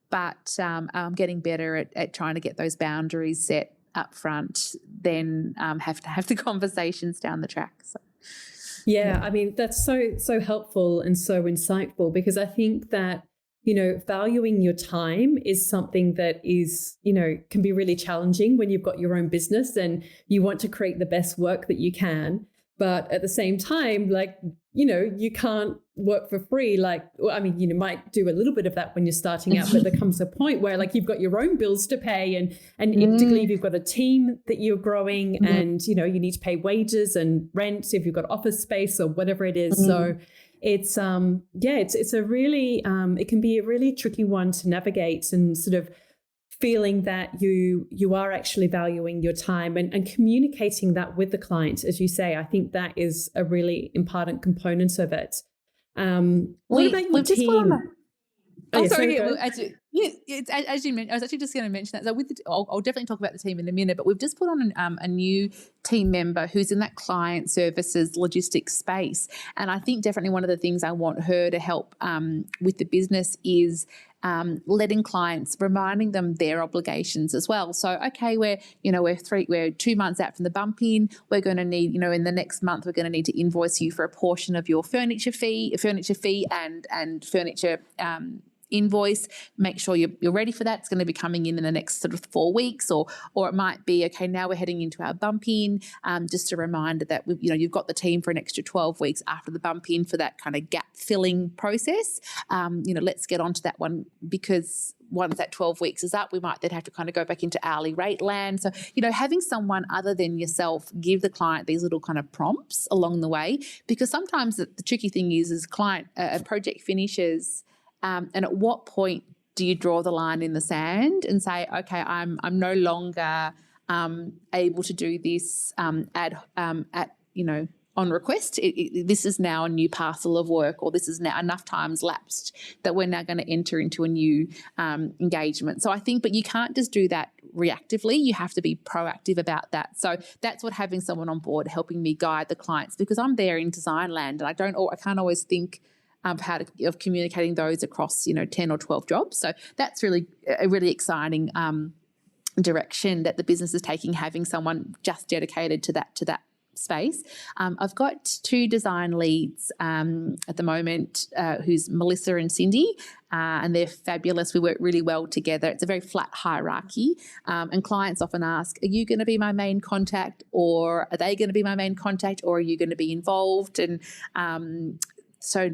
But I'm getting better at trying to get those boundaries set up front, then have to have the conversations down the track. So, yeah, I mean, that's so helpful and so insightful, because I think that, valuing your time is something that is, can be really challenging when you've got your own business and you want to create the best work that you can. But at the same time, you can't work for free. You might do a little bit of that when you're starting out, but there comes a point where you've got your own bills to pay and particularly if you've got a team that you're growing and, you need to pay wages and rent if you've got office space or whatever it is. So it's, it's a really, it can be a really tricky one to navigate, and sort of feeling that you are actually valuing your time and communicating that with the client, as you say. I think that is a really important component of it. What about your team? Sorry. As you mentioned, I was actually just going to mention that. So I'll definitely talk about the team in a minute, but we've just put on a new team member who's in that client services logistics space. And I think definitely one of the things I want her to help with the business is letting clients, reminding them their obligations as well. So, okay, we're 2 months out from the bump in. We're going to need, in the next month, we're going to need to invoice you for a portion of your furniture fee and furniture invoice. Make sure you're ready for that. It's going to be coming in the next sort of 4 weeks, or it might be, okay, now we're heading into our bump in. Just a reminder that you've got the team for an extra 12 weeks after the bump in for that kind of gap filling process. Let's get onto that one, because once that 12 weeks is up, we might then have to kind of go back into hourly rate land. So, having someone other than yourself give the client these little kind of prompts along the way, because sometimes the tricky thing is a project finishes, and at what point do you draw the line in the sand and say, okay, I'm no longer able to do this on request. This is now a new parcel of work, or this is now enough time's lapsed that we're now going to enter into a new engagement. So I think, but you can't just do that reactively. You have to be proactive about that. So that's what having someone on board helping me guide the clients, because I'm there in design land and I can't always think of communicating those across 10 or 12 jobs. So that's really a really exciting direction that the business is taking, having someone just dedicated to that space. I've got 2 design leads at the moment, who's Melissa and Cindy, and they're fabulous. We work really well together. It's a very flat hierarchy, and clients often ask, are you going to be my main contact, or are they going to be my main contact, or are you going to be involved? And so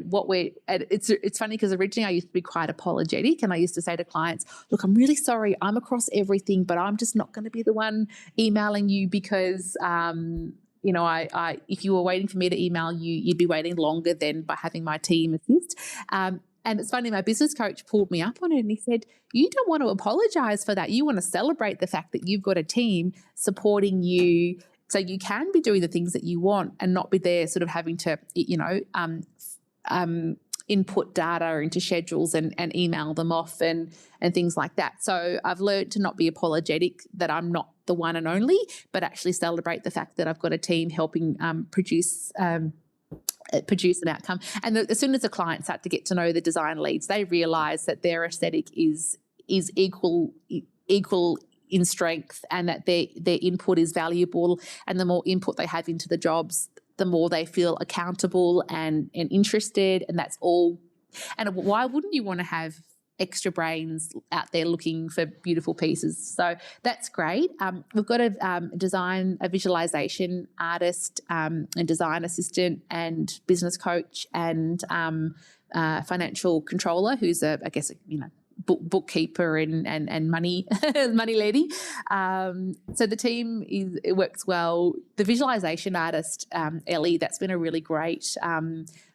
it's funny, because originally I used to be quite apologetic, and I used to say to clients, look, I'm really sorry, I'm across everything, but I'm just not going to be the one emailing you, because I if you were waiting for me to email you, you'd be waiting longer than by having my team assist. And it's funny, my business coach pulled me up on it, and he said, you don't want to apologise for that. You want to celebrate the fact that you've got a team supporting you, so you can be doing the things that you want and not be there sort of having to, input data into schedules and email them off and things like that. So I've learned to not be apologetic that I'm not the one and only, but actually celebrate the fact that I've got a team helping produce an outcome. And as soon as the clients start to get to know the design leads, they realise that their aesthetic is equal in strength, and that their input is valuable, and the more input they have into the jobs, the more they feel accountable and interested, and that's all. And why wouldn't you want to have extra brains out there looking for beautiful pieces? So that's great. We've got a visualization artist, a design assistant, and business coach, and financial controller, who's bookkeeper and money lady. So the team it works well. The visualization artist, Ellie, that's been a really great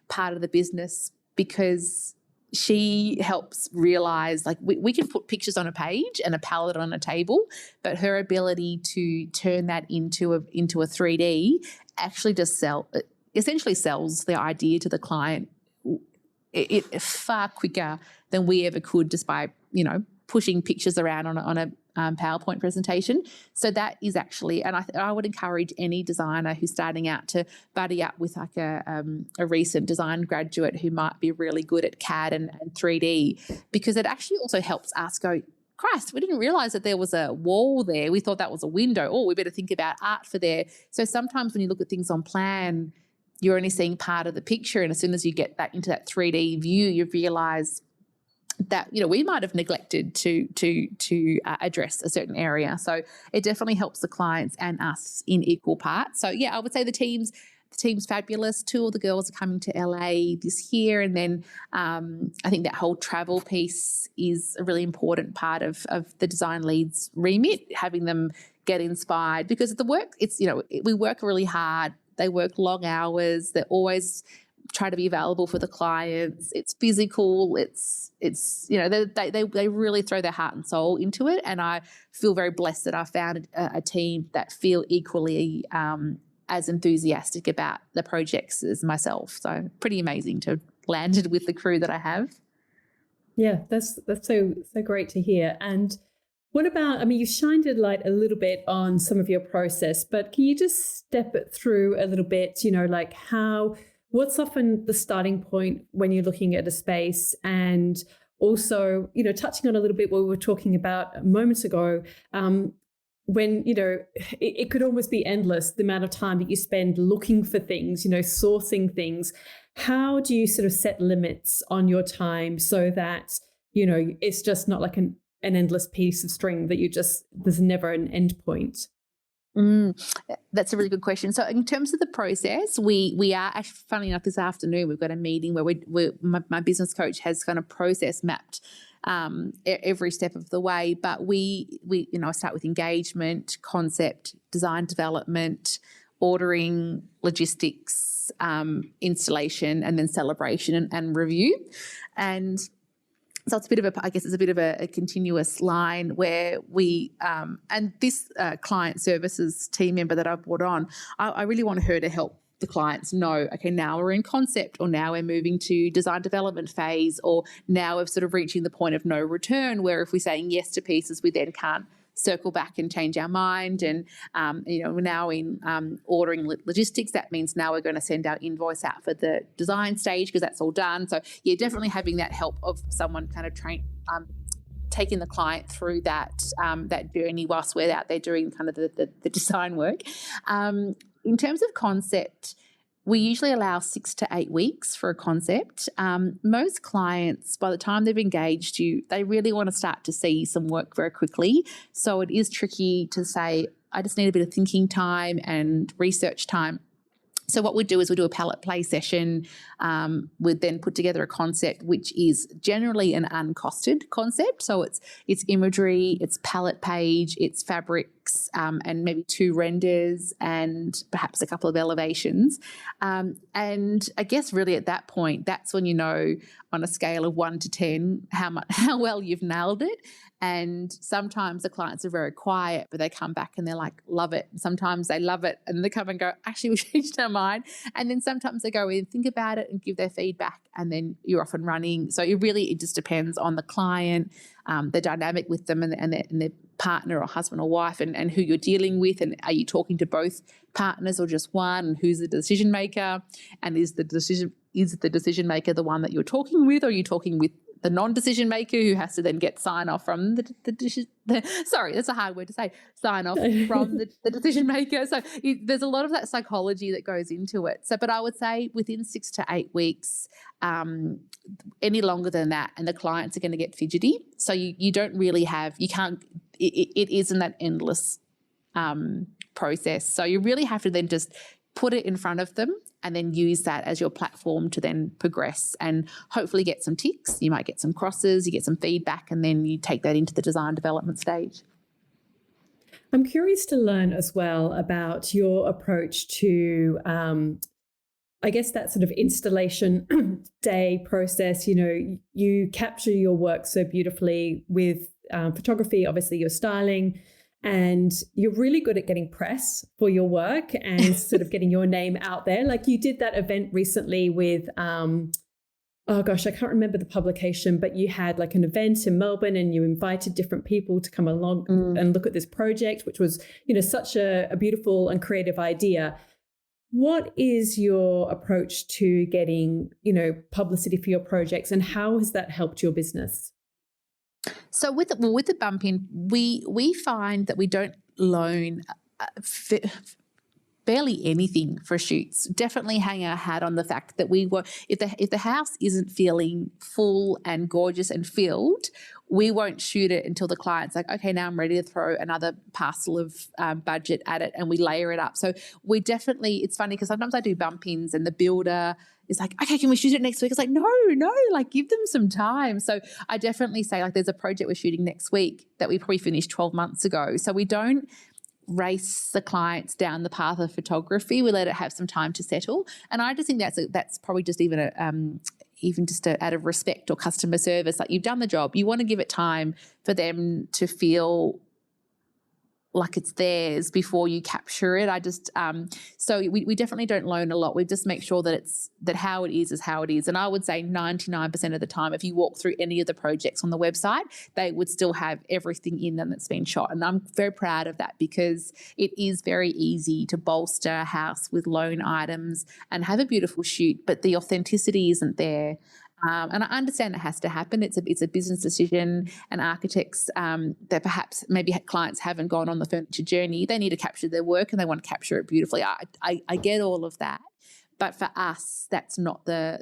part of the business, because she helps realise, like, we can put pictures on a page and a palette on a table, but her ability to turn that into a 3D actually just essentially sells the idea to the client it far quicker than we ever could, just by pushing pictures around on a PowerPoint presentation. So that is actually, and I would encourage any designer who's starting out to buddy up with like a recent design graduate who might be really good at CAD and 3D, because it actually also helps us go, Christ, we didn't realise that there was a wall there. We thought that was a window. Oh, we better think about art for there. So sometimes when you look at things on plan, you're only seeing part of the picture, and as soon as you get that into that 3D view, you realise that we might have neglected to address a certain area. So it definitely helps the clients and us in equal parts. So yeah, I would say the team's fabulous. 2 of the girls are coming to LA this year, and then I think that whole travel piece is a really important part of the design leads remit, having them get inspired, because the work, we work really hard. They work long hours. They're always try to be available for the clients. It's physical. It's they really throw their heart and soul into it. And I feel very blessed that I found a team that feel equally as enthusiastic about the projects as myself. So pretty amazing to have landed with the crew that I have. Yeah, that's so great to hear. And what about, you shined a light a little bit on some of your process, but can you just step it through a little bit, like what's often the starting point when you're looking at a space? And also, touching on a little bit what we were talking about moments ago, when, it could almost be endless, the amount of time that you spend looking for things, sourcing things. How do you sort of set limits on your time so that it's just not like an endless piece of string that there's never an end point? That's a really good question. So in terms of the process, we are actually, funnily enough, this afternoon we've got a meeting where my business coach has kind of process mapped every step of the way. But we start with engagement, concept, design development, ordering, logistics, installation, and then celebration and review. And so it's a bit of a continuous line where we, and this client services team member that I've brought on, I really want her to help the clients know, okay, now we're in concept, or now we're moving to design development phase, or now we're sort of reaching the point of no return, where if we're saying yes to pieces, we then can't circle back and change our mind. And, we're now in ordering logistics. That means now we're going to send our invoice out for the design stage because that's all done. So, yeah, definitely having that help of someone kind of taking the client through that journey whilst we're out there doing kind of the design work. In terms of concept, we usually allow 6 to 8 weeks for a concept. Most clients, by the time they've engaged you, they really want to start to see some work very quickly. So it is tricky to say, I just need a bit of thinking time and research time. So what we do is we do a palette play session. We'd then put together a concept, which is generally an uncosted concept. So it's imagery, it's palette page, it's fabrics, and maybe 2 renders and perhaps a couple of elevations. And I guess really at that point, that's when you know on a scale of 1 to 10 how well you've nailed it. And sometimes the clients are very quiet, but they come back and they're like, love it. Sometimes they love it and they come and go, actually, we changed our mind. And then sometimes they go in, think about it and give their feedback, and then you're off and running. So it just depends on the client, the dynamic with them and their partner or husband or wife, and who you're dealing with. And are you talking to both partners or just one? And who's the decision maker? And is the decision maker the one that you're talking with, or are you talking with the non-decision maker who has to then get sign off from sorry, that's a hard word to say, sign off from the decision maker. So there's a lot of that psychology that goes into it. So, but I would say within 6 to 8 weeks, any longer than that, and the clients are going to get fidgety. So you don't really it isn't that endless process. So you really have to then just put it in front of them and then use that as your platform to then progress and hopefully get some ticks. You might get some crosses, you get some feedback, and then you take that into the design development stage. I'm curious to learn as well about your approach to, I guess, that sort of installation day process. You capture your work so beautifully with photography, obviously your styling, and you're really good at getting press for your work and sort of getting your name out there. Like you did that event recently with, I can't remember the publication, but you had like an event in Melbourne and you invited different people to come along and look at this project, which was, such a beautiful and creative idea. What is your approach to getting, publicity for your projects, and how has that helped your business? So with the bump in, we find that we don't loan barely anything for shoots. Definitely hang our hat on the fact that if the house isn't feeling full and gorgeous and filled, we won't shoot it until the client's like, okay, now I'm ready to throw another parcel of budget at it, and we layer it up. So it's funny because sometimes I do bump-ins and the builder is like, okay, can we shoot it next week? It's like, no, like give them some time. So I definitely say, like, there's a project we're shooting next week that we probably finished 12 months ago. So we don't race the clients down the path of photography. We let it have some time to settle. And I just think that's probably just even just out of respect or customer service. Like, you've done the job. You want to give it time for them to feel like it's theirs before you capture it. So we definitely don't loan a lot. We just make sure that how it is how it is. And I would say 99% of the time, if you walk through any of the projects on the website, they would still have everything in them that's been shot. And I'm very proud of that, because it is very easy to bolster a house with loan items and have a beautiful shoot, but the authenticity isn't there. And I understand it has to happen. It's a business decision, and architects that perhaps maybe clients haven't gone on the furniture journey, they need to capture their work and they want to capture it beautifully. I get all of that. But for us, that's not the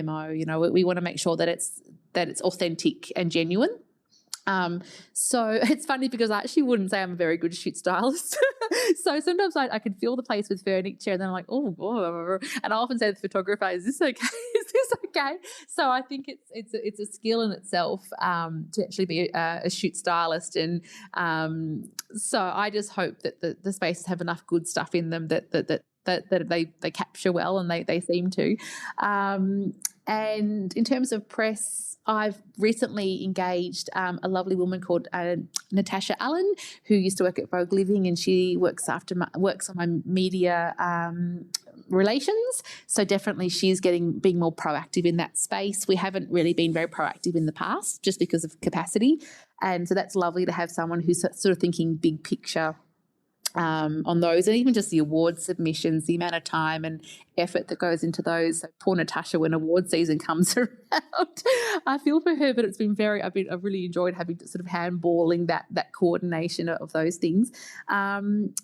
MO. You know, we want to make sure that it's authentic and genuine. So it's funny because I actually wouldn't say I'm a very good shoot stylist. So sometimes I can fill the place with furniture and then I'm like, oh, and I often say to the photographer, is this okay? Is this okay? So I think it's a skill in itself to actually be a shoot stylist. And so I just hope that the spaces have enough good stuff in them that they capture well, and they seem to. And in terms of press, I've recently engaged a lovely woman called Natasha Allen, who used to work at Vogue Living, and she works on my media relations. So definitely she's being more proactive in that space. We haven't really been very proactive in the past just because of capacity. And so that's lovely to have someone who's sort of thinking big picture on those, and even just the award submissions, the amount of time and effort that goes into those. So poor Natasha, when award season comes around, I feel for her, but it's been I've really enjoyed having to sort of handballing that coordination of those things.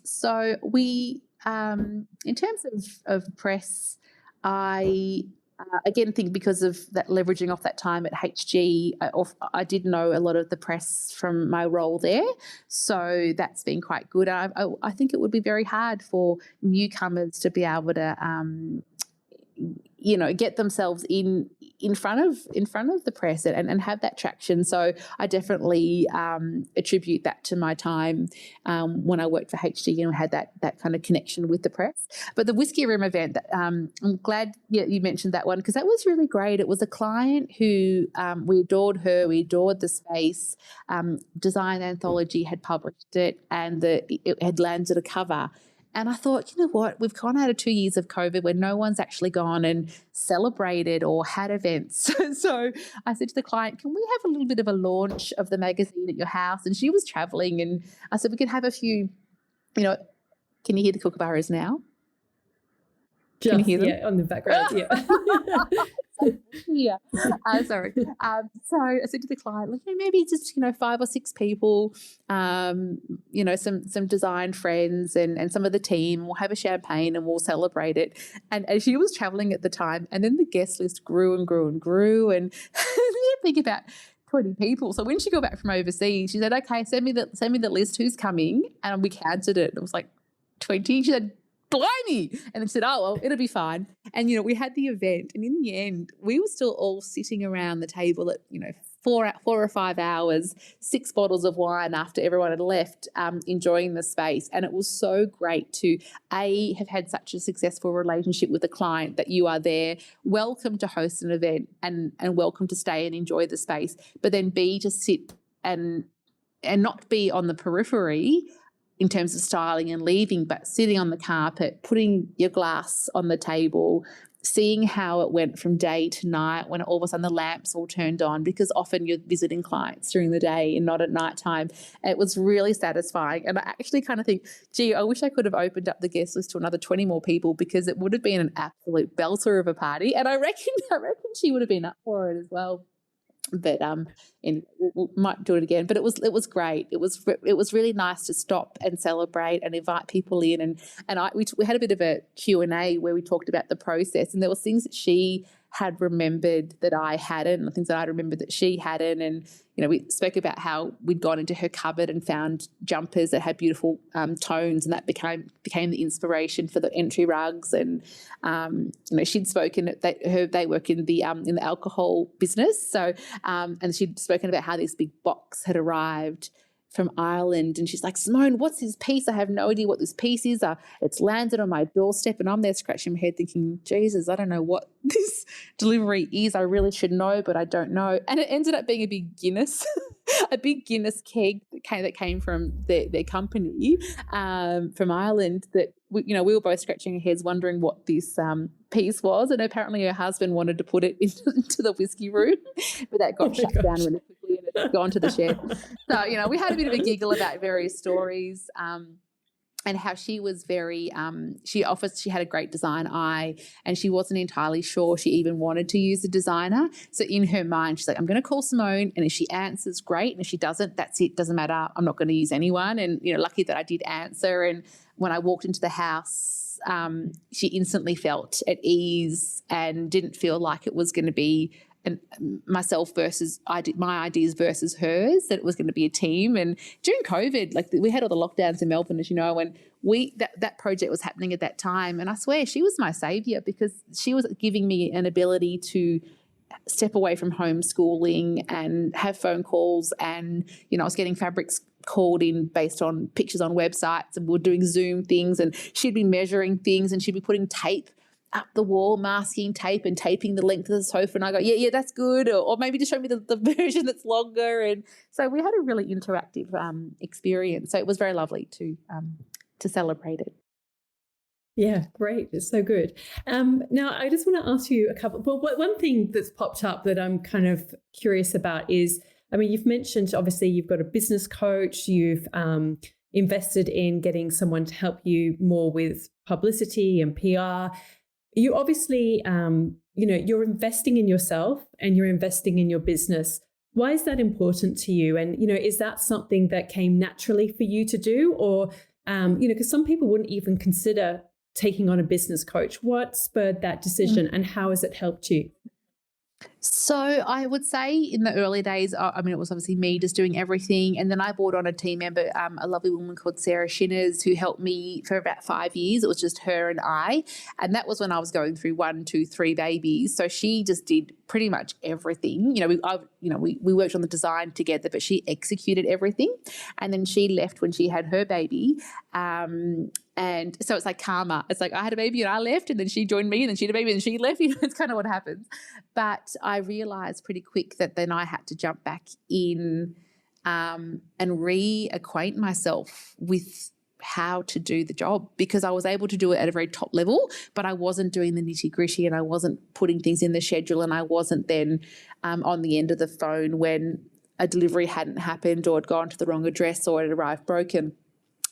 So we, in terms of press, I again think because of that leveraging off that time at HG, I did know a lot of the press from my role there, so that's been quite good. I think it would be very hard for newcomers to be able to get themselves in front of the press and have that traction. So I definitely attribute that to my time when I worked for HG and had that kind of connection with the press. But the Whiskey Room event, that, I'm glad you mentioned that one, because that was really great. It was a client who we adored her, we adored the space. Design Anthology had published it, and it had landed a cover. And I thought, you know what, we've gone out of 2 years of COVID where no one's actually gone and celebrated or had events. So I said to the client, can we have a little bit of a launch of the magazine at your house? And she was traveling, and I said, we could have a few, can you hear the kookaburras now? Can you hear them? Yeah, on the background, yeah. Yeah. Sorry. So I said to the client, look, maybe just 5 or 6 people, some design friends and some of the team. We'll have a champagne and we'll celebrate it. And she was traveling at the time, and then the guest list grew and grew and grew, and you think about 20 people. So when she got back from overseas, she said, okay, send me the list, who's coming? And we counted it. It was like 20. She said, blimey. And then said, oh, well, it'll be fine. And, we had the event, and in the end, we were still all sitting around the table at, 4 or 5 hours, 6 bottles of wine after everyone had left, enjoying the space. And it was so great to, A, have had such a successful relationship with a client that you are there, welcome to host an event and welcome to stay and enjoy the space, but then B, to sit and not be on the periphery in terms of styling and leaving, but sitting on the carpet, putting your glass on the table, seeing how it went from day to night when all of a sudden the lamps all turned on, because often you're visiting clients during the day and not at night time. It was really satisfying. And I actually kind of think, gee, I wish I could have opened up the guest list to another 20 more people, because it would have been an absolute belter of a party. And I reckon she would have been up for it as well. But we might do it again. But it was great. It was really nice to stop and celebrate and invite people in. And we had a bit of a Q&A where we talked about the process, and there were things that she had remembered that I hadn't, and things that I remembered that she hadn't. And we spoke about how we'd gone into her cupboard and found jumpers that had beautiful tones, and that became the inspiration for the entry rugs. And she'd spoken that they work in the alcohol business, so and she'd spoken about how this big box had arrived from Ireland, and she's like, Simone, what's this piece? I have no idea what this piece is. It's landed on my doorstep, and I'm there scratching my head thinking, Jesus, I don't know what this delivery is. I really should know, but I don't know. And it ended up being a big Guinness, a big Guinness keg that came from their company from Ireland. That we were both scratching our heads wondering what this piece was, and apparently her husband wanted to put it into the whiskey room, but that got shut down really quickly, and it's gone to the shed. So we had a bit of a giggle about various stories, and how she was very she had a great design eye, and she wasn't entirely sure she even wanted to use a designer. So in her mind, she's like, I'm going to call Simone, and if she answers, great, and if she doesn't, that's it, doesn't matter, I'm not going to use anyone. And lucky that I did answer. And when I walked into the house, months, she instantly felt at ease and didn't feel like it was going to be myself versus my ideas versus hers, that it was going to be a team. And during COVID, like we had all the lockdowns in Melbourne, as you know, and that project was happening at that time. And I swear she was my savior, because she was giving me an ability to step away from homeschooling and have phone calls. And, I was getting fabrics called in based on pictures on websites, and we were doing Zoom things, and she'd be measuring things, and she'd be putting tape up the wall, masking tape and taping the length of the sofa. And I go, yeah, that's good. Or maybe just show me the version that's longer. And so we had a really interactive experience. So it was very lovely to celebrate it. Yeah, great. It's so good. Now, I just want to ask you a couple. Well, one thing that's popped up that I'm kind of curious about is, I mean, you've mentioned, obviously, you've got a business coach, you've invested in getting someone to help you more with publicity and PR. You obviously, you're investing in yourself and you're investing in your business. Why is that important to you? And, is that something that came naturally for you to do? Or, because some people wouldn't even consider taking on a business coach. What spurred that decision and how has it helped you? So I would say in the early days, it was obviously me just doing everything. And then I brought on a team member, a lovely woman called Sarah Shinners, who helped me for about 5 years. It was just her and I. And that was when I was going through 1, 2, 3 babies. So she just did pretty much everything. We worked on the design together, but she executed everything. And then she left when she had her baby. And so it's like karma. It's like I had a baby and I left, and then she joined me, and then she had a baby and she left. It's kind of what happens. But I realised pretty quick that then I had to jump back in and reacquaint myself with how to do the job, because I was able to do it at a very top level, but I wasn't doing the nitty-gritty, and I wasn't putting things in the schedule, and I wasn't then on the end of the phone when a delivery hadn't happened or had gone to the wrong address or it arrived broken.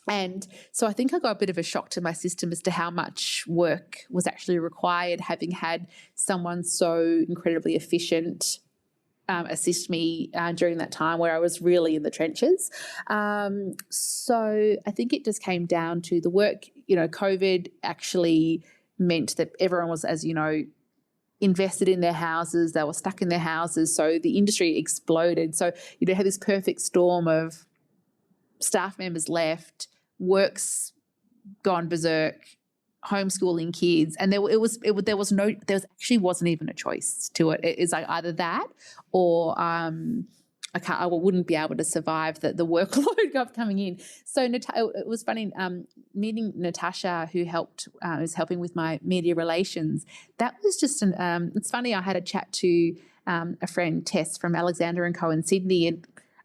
And so I think I got a bit of a shock to my system as to how much work was actually required, having had someone so incredibly efficient assist me during that time where I was really in the trenches. So I think it just came down to the work. COVID actually meant that everyone was, as you know, invested in their houses. They were stuck in their houses. So the industry exploded. So you had this perfect storm of staff members left, work's gone berserk, homeschooling kids, and there actually wasn't even a choice to it. It's like either that or I wouldn't be able to survive the workload coming in. So it was funny meeting Natasha, who was helping with my media relations. That was just it's funny. I had a chat to a friend, Tess from Alexander & Co in Sydney,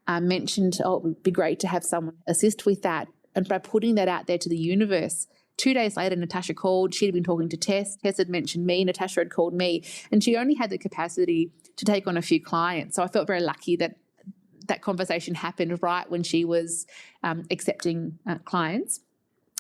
and mentioned, it would be great to have someone assist with that. And by putting that out there to the universe, 2 days later, Natasha called. She'd been talking to Tess. Tess had mentioned me. Natasha had called me. And she only had the capacity to take on a few clients. So I felt very lucky that that conversation happened right when she was accepting clients.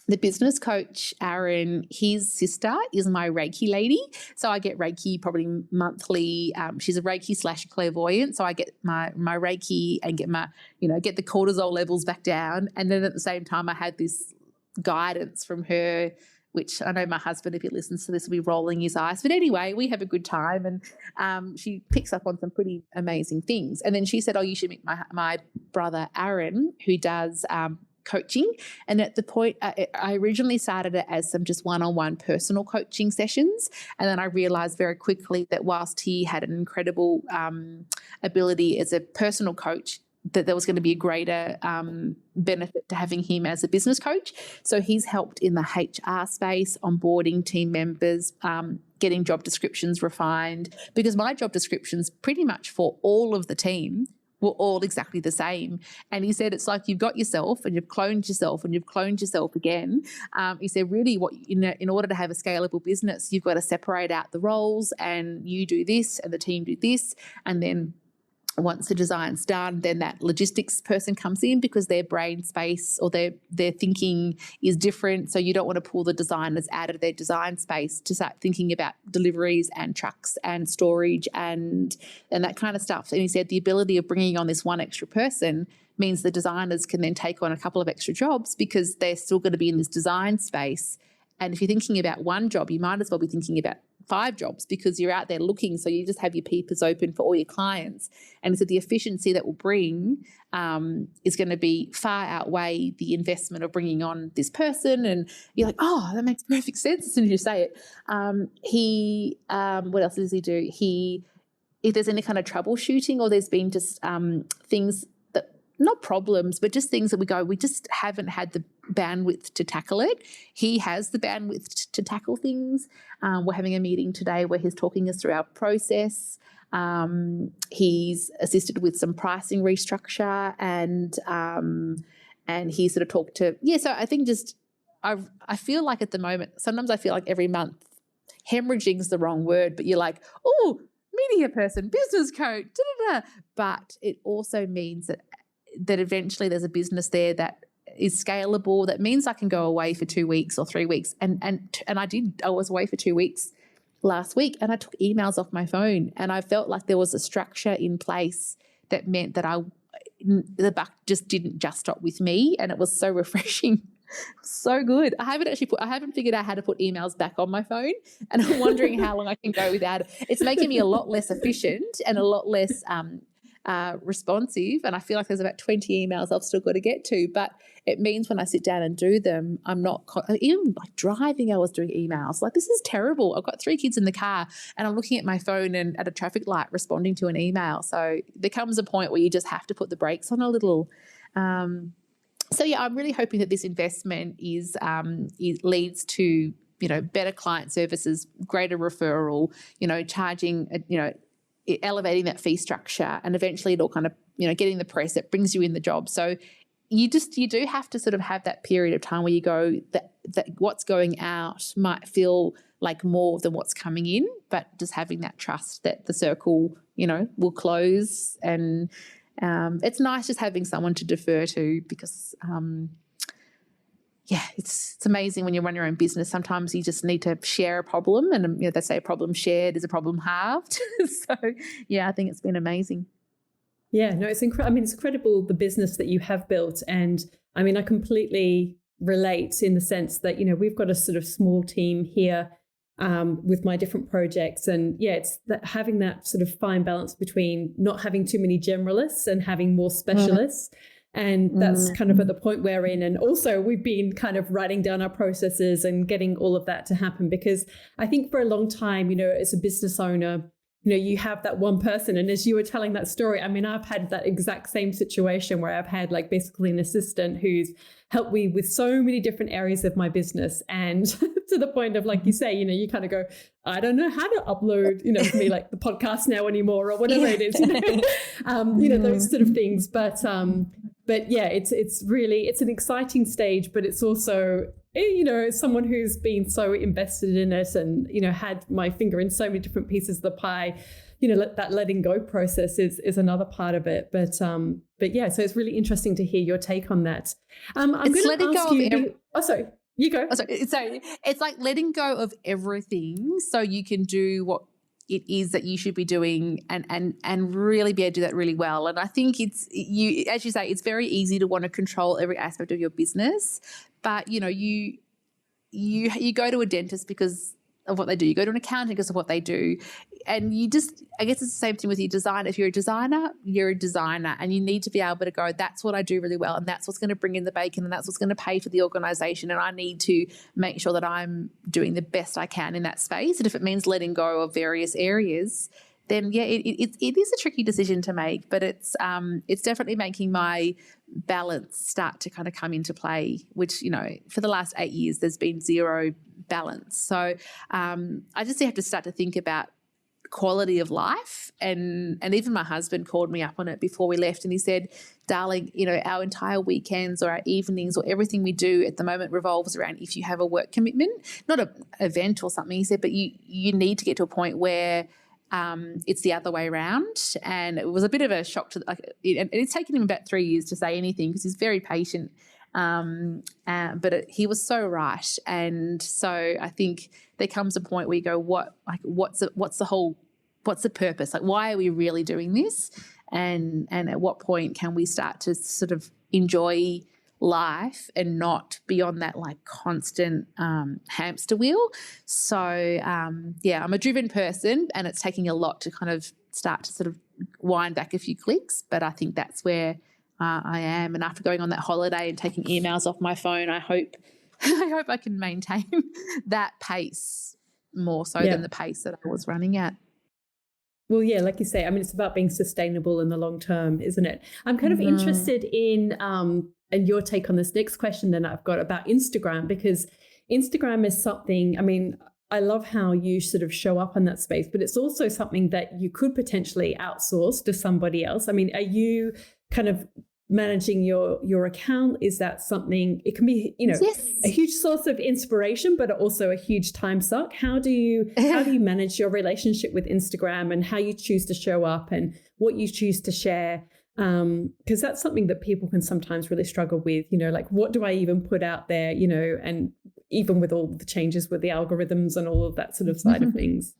The business coach, Aaron, his sister is my Reiki lady. So I get Reiki probably monthly. She's a Reiki / clairvoyant. So I get my Reiki and get the cortisol levels back down. And then at the same time, I had this guidance from her, which I know my husband, if he listens to this, will be rolling his eyes. But anyway, we have a good time, and she picks up on some pretty amazing things. And then she said, you should meet my brother, Aaron, who does coaching. And at the point, I originally started it as some just one-on-one personal coaching sessions. And then I realized very quickly that whilst he had an incredible ability as a personal coach, that there was going to be a greater benefit to having him as a business coach. So he's helped in the HR space, onboarding team members, getting job descriptions refined, because my job descriptions pretty much for all of the team were all exactly the same. And he said, it's like you've got yourself and you've cloned yourself and you've cloned yourself again. He said, really, in order to have a scalable business, you've got to separate out the roles, and you do this and the team do this. And then once the design's done, then that logistics person comes in, because their brain space or their thinking is different. So you don't want to pull the designers out of their design space to start thinking about deliveries and trucks and storage and that kind of stuff. And he said the ability of bringing on this one extra person means the designers can then take on a couple of extra jobs, because they're still going to be in this design space And if you're thinking about one job, you might as well be thinking about 5 jobs, because you're out there looking. So you just have your peepers open for all your clients. And so the efficiency that will bring is going to be far outweigh the investment of bringing on this person. And you're like, oh, that makes perfect sense as soon as you say it. What else does he do? If there's any kind of troubleshooting, or there's been just things that, not problems, but just things that we just haven't had the bandwidth to tackle it. He has the bandwidth to tackle things. We're having a meeting today where he's talking us through our process. He's assisted with some pricing restructure, and he sort of talked to, so I think I feel like at the moment, sometimes I feel like every month, hemorrhaging is the wrong word, but you're like, oh, media person, business coach, but it also means that eventually there's a business there that is scalable. That means I can go away for 2 weeks or 3 weeks. And I was away for 2 weeks last week, and I took emails off my phone, and I felt like there was a structure in place that meant that the buck just didn't just stop with me, and it was so refreshing. So good. I haven't figured out how to put emails back on my phone, and I'm wondering how long I can go without it. It's making me a lot less efficient and a lot less responsive, and I feel like there's about 20 emails I've still got to get to, but it means when I sit down and do them, I'm not even like driving. I was doing emails like, this is terrible. I've got 3 kids in the car, and I'm looking at my phone and at a traffic light responding to an email. So there comes a point where you just have to put the brakes on a little. So I'm really hoping that this investment it leads to better client services, greater referral, charging, elevating that fee structure, and eventually it'll kind of getting the press that brings you in the job. So you do have to sort of have that period of time where you go that what's going out might feel like more than what's coming in, but just having that trust that the circle will close. And it's nice just having someone to defer to, because it's amazing when you run your own business. Sometimes you just need to share a problem, and they say a problem shared is a problem halved. So I think it's been amazing. Yeah, no, it's incredible. I mean, it's incredible, the business that you have built. And I mean, I completely relate in the sense that, we've got a sort of small team here with my different projects. And it's that having that sort of fine balance between not having too many generalists and having more specialists. And that's kind of at the point we're in. And also we've been kind of writing down our processes and getting all of that to happen, because I think for a long time, as a business owner, you have that one person. And as you were telling that story, I mean, I've had that exact same situation where I've had like basically an assistant who's helped me with so many different areas of my business. And to the point of, like you say, you kind of go, I don't know how to upload, for me, like the podcast now anymore, or whatever it is, those sort of things. But it's an exciting stage, but it's also, someone who's been so invested in it and, had my finger in so many different pieces of the pie, that letting go process is another part of it. But so it's really interesting to hear your take on that. I'm going to ask you. Sorry, you go. So it's like letting go of everything so you can do what it is that you should be doing, and really be able to do that really well. And I think as you say, it's very easy to want to control every aspect of your business, but you go to a dentist because of what they do. You go to an accountant because of what they do. And I guess it's the same thing with your design. If you're a designer, and you need to be able to go, that's what I do really well, and that's what's going to bring in the bacon, and that's what's going to pay for the organisation, and I need to make sure that I'm doing the best I can in that space. And if it means letting go of various areas, then it is a tricky decision to make, but it's definitely making my balance start to kind of come into play, which, for the last 8 years, there's been zero balance. So I just have to start to think about quality of life, and even my husband called me up on it before we left, and he said, darling, our entire weekends or our evenings or everything we do at the moment revolves around if you have a work commitment, not an event or something. He said, but you need to get to a point where it's the other way around. And it was a bit of a shock and it's taken him about 3 years to say anything, because he's very patient. But he was so right. And so I think there comes a point where you go, what's the purpose? Like, why are we really doing this? And at what point can we start to sort of enjoy life and not be on that like constant hamster wheel. So yeah, I'm a driven person, and it's taking a lot to kind of start to sort of wind back a few clicks, but I think that's where I am. And after going on that holiday and taking emails off my phone, I hope I can maintain that pace more so than the pace that I was running at. Well, yeah, like you say, I mean, it's about being sustainable in the long term, isn't it? I'm kind of interested in and your take on this next question that I've got about Instagram, because Instagram is something, I mean, I love how you sort of show up in that space, but it's also something that you could potentially outsource to somebody else. I mean, are you kind of managing your account? Is that something, it can be, you know, yes, a huge source of inspiration, but also a huge time suck. How do you manage your relationship with Instagram, and how you choose to show up and what you choose to share? Because that's something that people can sometimes really struggle with, you know, like, what do I even put out there, you know, and even with all the changes with the algorithms and all of that sort of side of things.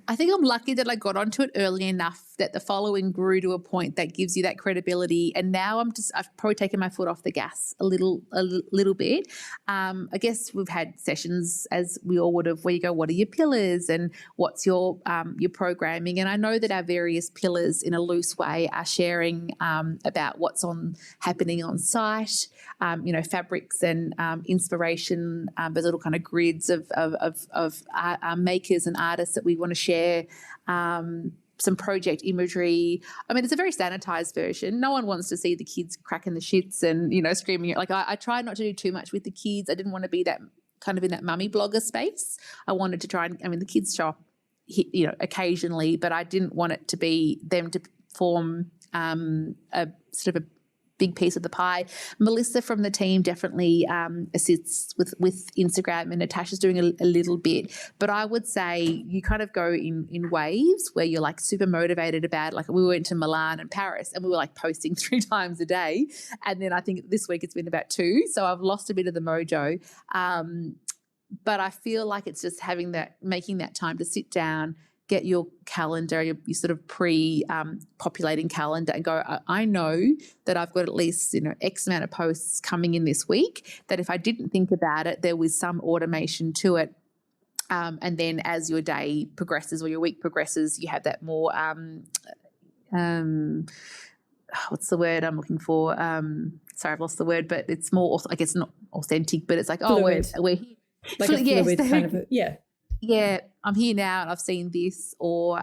I think I'm lucky that I got onto it early enough that the following grew to a point that gives you that credibility. And now I've probably taken my foot off the gas a little bit. I guess we've had sessions, as we all would have, where you go, what are your pillars and what's your programming? And I know that our various pillars in a loose way are sharing about what's happening on site, you know, fabrics and inspiration. There's little kind of grids of makers and artists that we want to share, some project imagery. I mean, it's a very sanitized version. No one wants to see the kids cracking the shits and, you know, screaming. Like I try not to do too much with the kids. I didn't want to be that kind of in that mummy blogger space. I wanted to try and, I mean, the kids shop, you know, occasionally, but I didn't want it to be them to form a sort of a big piece of the pie. Melissa from the team definitely assists with Instagram, and Natasha's doing a little bit. But I would say you kind of go in waves where you're like super motivated about, like we went to Milan and Paris and we were like posting 3 times a day. And then I think this week it's been about 2. So I've lost a bit of the mojo. But I feel like it's just making that time to sit down, get your calendar, your sort of populating calendar, and go, I know that I've got at least, you know, X amount of posts coming in this week, that if I didn't think about it, there was some automation to it. And then as your day progresses or your week progresses, you have that more, what's the word I'm looking for? Sorry, I've lost the word, but it's more, I guess not authentic, but it's like, we're here. Like a fluid kind of, yeah, I'm here now and I've seen this, or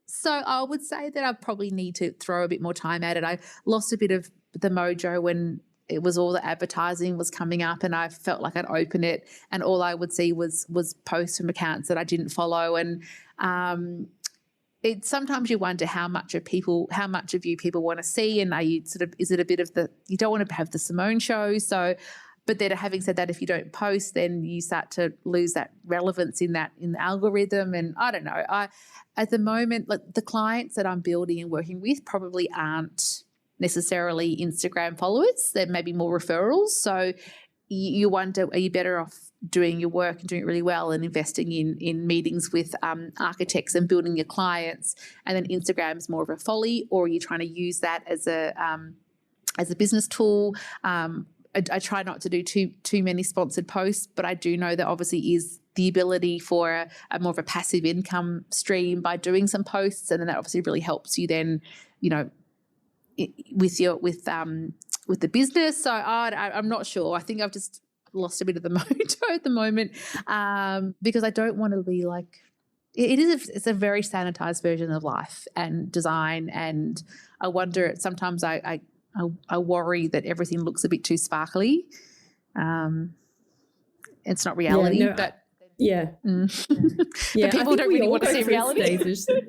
so I would say that I probably need to throw a bit more time at it. I lost a bit of the mojo when it was all the advertising was coming up, and I felt like I'd open it and all I would see was posts from accounts that I didn't follow, and sometimes you wonder how much of you people want to see, and are you sort of, is it a bit of you don't want to have the Simone show, so. But then having said that, if you don't post, then you start to lose that relevance in the algorithm. And I don't know, at the moment, like the clients that I'm building and working with probably aren't necessarily Instagram followers. They're maybe more referrals. So you wonder, are you better off doing your work and doing it really well and investing in meetings with architects and building your clients, and then Instagram's more of a folly, or are you trying to use that as a business tool? I try not to do too many sponsored posts, but I do know there obviously is the ability for a more of a passive income stream by doing some posts, and then that obviously really helps you then, you know, with the business. So I'm not sure. I think I've just lost a bit of the mojo at the moment, because I don't want to be like, it's a very sanitized version of life and design, and I wonder sometimes I worry that everything looks a bit too sparkly. It's not reality, but yeah. But people don't really want to see reality.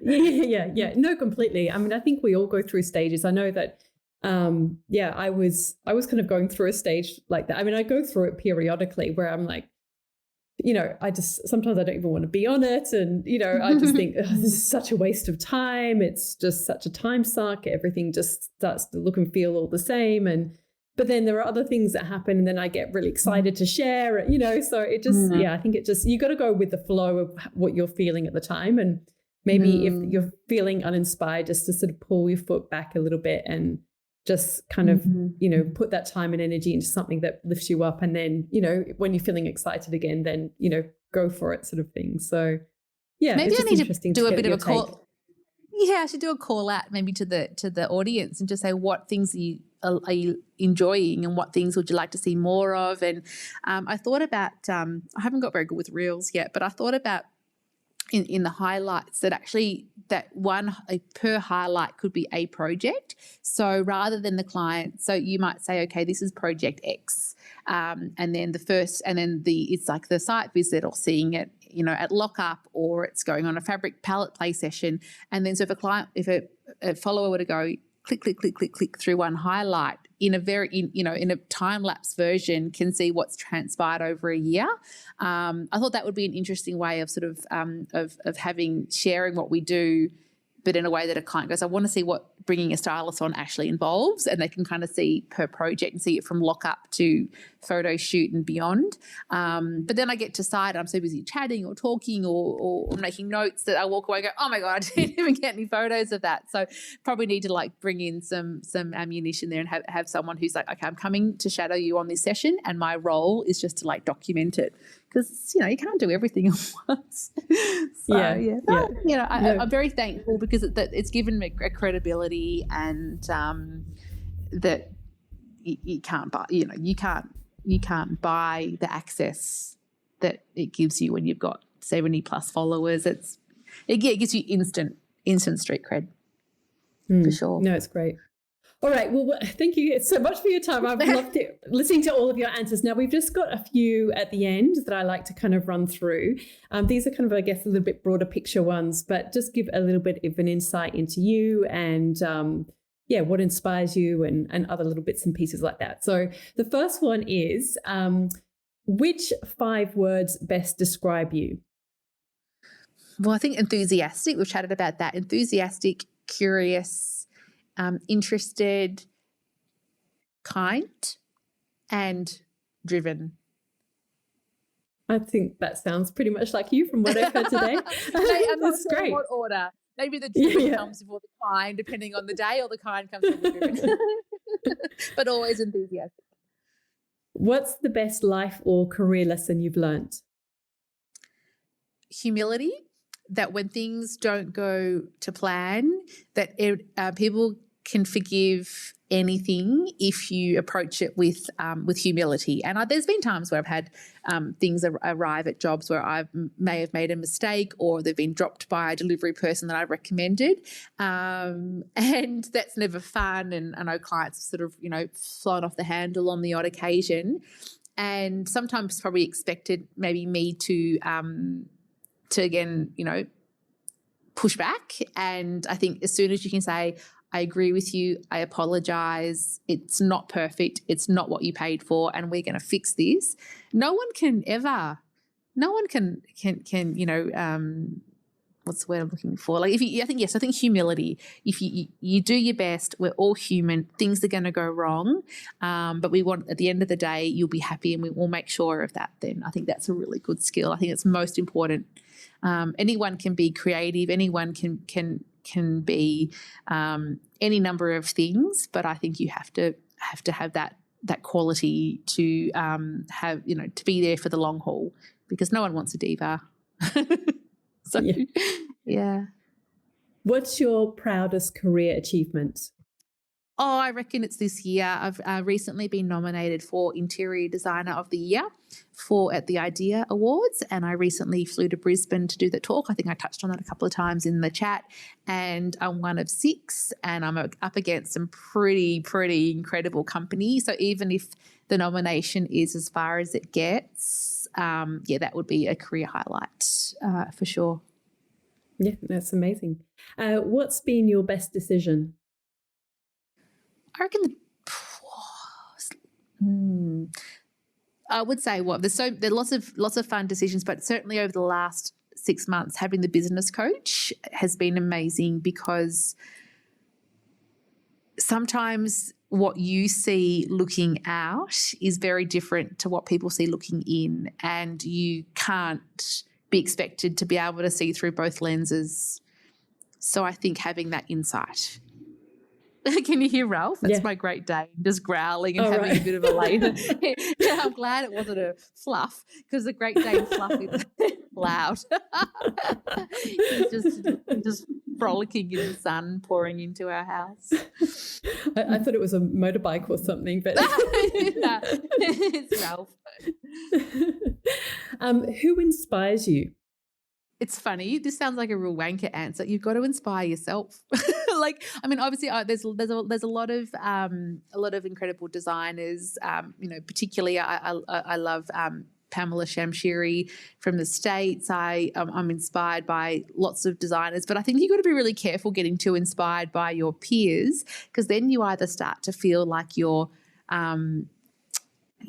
Yeah. No, completely. I mean, I think we all go through stages. I know that. I was kind of going through a stage like that. I mean, I go through it periodically where I'm like, you know, sometimes I don't even want to be on it. And, you know, I just think this is such a waste of time. It's just such a time suck. Everything just starts to look and feel all the same. But then there are other things that happen, and then I get really excited to share it, you know, so it just, I think you got to go with the flow of what you're feeling at the time. And maybe if you're feeling uninspired, just to sort of pull your foot back a little bit and, just kind of, put that time and energy into something that lifts you up. And then, when you're feeling excited again, then, go for it sort of thing. So yeah, maybe it's I just need interesting to do to a get bit of your a call. take. Yeah, I should do a call out maybe to the audience and just say what things are you enjoying and what things would you like to see more of. And I thought about I haven't got very good with reels yet, but I thought about in the highlights that actually that per highlight could be a project. So rather than the client, so you might say, okay, this is project X, and then it's like the site visit or seeing it, at lockup, or it's going on a fabric palette play session. And then so if a follower were to go click, click, click, click, click through one highlight in a time lapse version, can see what's transpired over a year. I thought that would be an interesting way of sort of sharing what we do, but in a way that a client goes, I want to see what bringing a stylist on actually involves, and they can kind of see per project and see it from lockup to photo shoot and beyond. But then I get to site, I'm so busy chatting or talking or making notes that I walk away and go, oh my God, I didn't even get any photos of that. So probably need to like bring in some ammunition there and have someone who's like, okay, I'm coming to shadow you on this session, and my role is just to like document it. Because, you can't do everything at once. I'm very thankful because it's given me a credibility, and that you can't buy, you can't buy the access that it gives you when you've got 70 plus followers. It gives you instant street cred, for sure. No, it's great. All right. Well, thank you so much for your time. I've loved listening to all of your answers. Now, we've just got a few at the end that I like to kind of run through. These are kind of, I guess, a little bit broader picture ones, but just give a little bit of an insight into you and, what inspires you and other little bits and pieces like that. So the first one is, which 5 words best describe you? Well, I think enthusiastic. We've chatted about that. Enthusiastic, curious, interested, kind, and driven. I think that sounds pretty much like you from what I've heard today. That's great. What order? Maybe the driven comes before the kind, depending on the day, or the kind comes before the driven. But always enthusiastic. What's the best life or career lesson you've learnt? Humility. That when things don't go to plan, that people can forgive anything if you approach it with humility. And there's been times where I've had things arrive at jobs where I may have made a mistake, or they've been dropped by a delivery person that I recommended, and that's never fun. And I know clients have sort of flown off the handle on the odd occasion, and sometimes probably expected maybe me to again, push back. And I think as soon as you can say, I agree with you, I apologize, it's not perfect, it's not what you paid for, and we're going to fix this. No one can what's the word I'm looking for? Like I think humility. If you do your best, we're all human. Things are going to go wrong, but we want at the end of the day you'll be happy, and we will make sure of that. Then I think that's a really good skill. I think it's most important. Anyone can be creative. Anyone can be any number of things, but I think you have to have that quality to have to be there for the long haul, because no one wants a diva. So, yeah. What's your proudest career achievement? Oh, I reckon it's this year. I've recently been nominated for Interior Designer of the Year at the Idea Awards, and I recently flew to Brisbane to do the talk. I think I touched on that a couple of times in the chat, and I'm one of 6, and I'm up against some pretty incredible companies. So even if the nomination is as far as it gets, that would be a career highlight for sure. Yeah, that's amazing. What's been your best decision? I reckon I would say there are lots of fun decisions, but certainly over the last 6 months, having the business coach has been amazing, because sometimes what you see looking out is very different to what people see looking in, and you can't be expected to be able to see through both lenses. So I think having that insight Can you hear Ralph? That's Yeah. my Great Dane just growling and Oh, having right. a bit of a lay. Yeah, I'm glad it wasn't a fluff, because the Great Dane fluff is loud. He's just frolicking in the sun pouring into our house. I thought it was a motorbike or something, but Yeah, it's Ralph. Who inspires you? It's funny. This sounds like a real wanker answer. You've got to inspire yourself. Like, I mean, obviously, there's a lot of incredible designers. Particularly, I love Pamela Shamshiri from the States. I'm inspired by lots of designers, but I think you've got to be really careful getting too inspired by your peers, because then you either start to feel like you're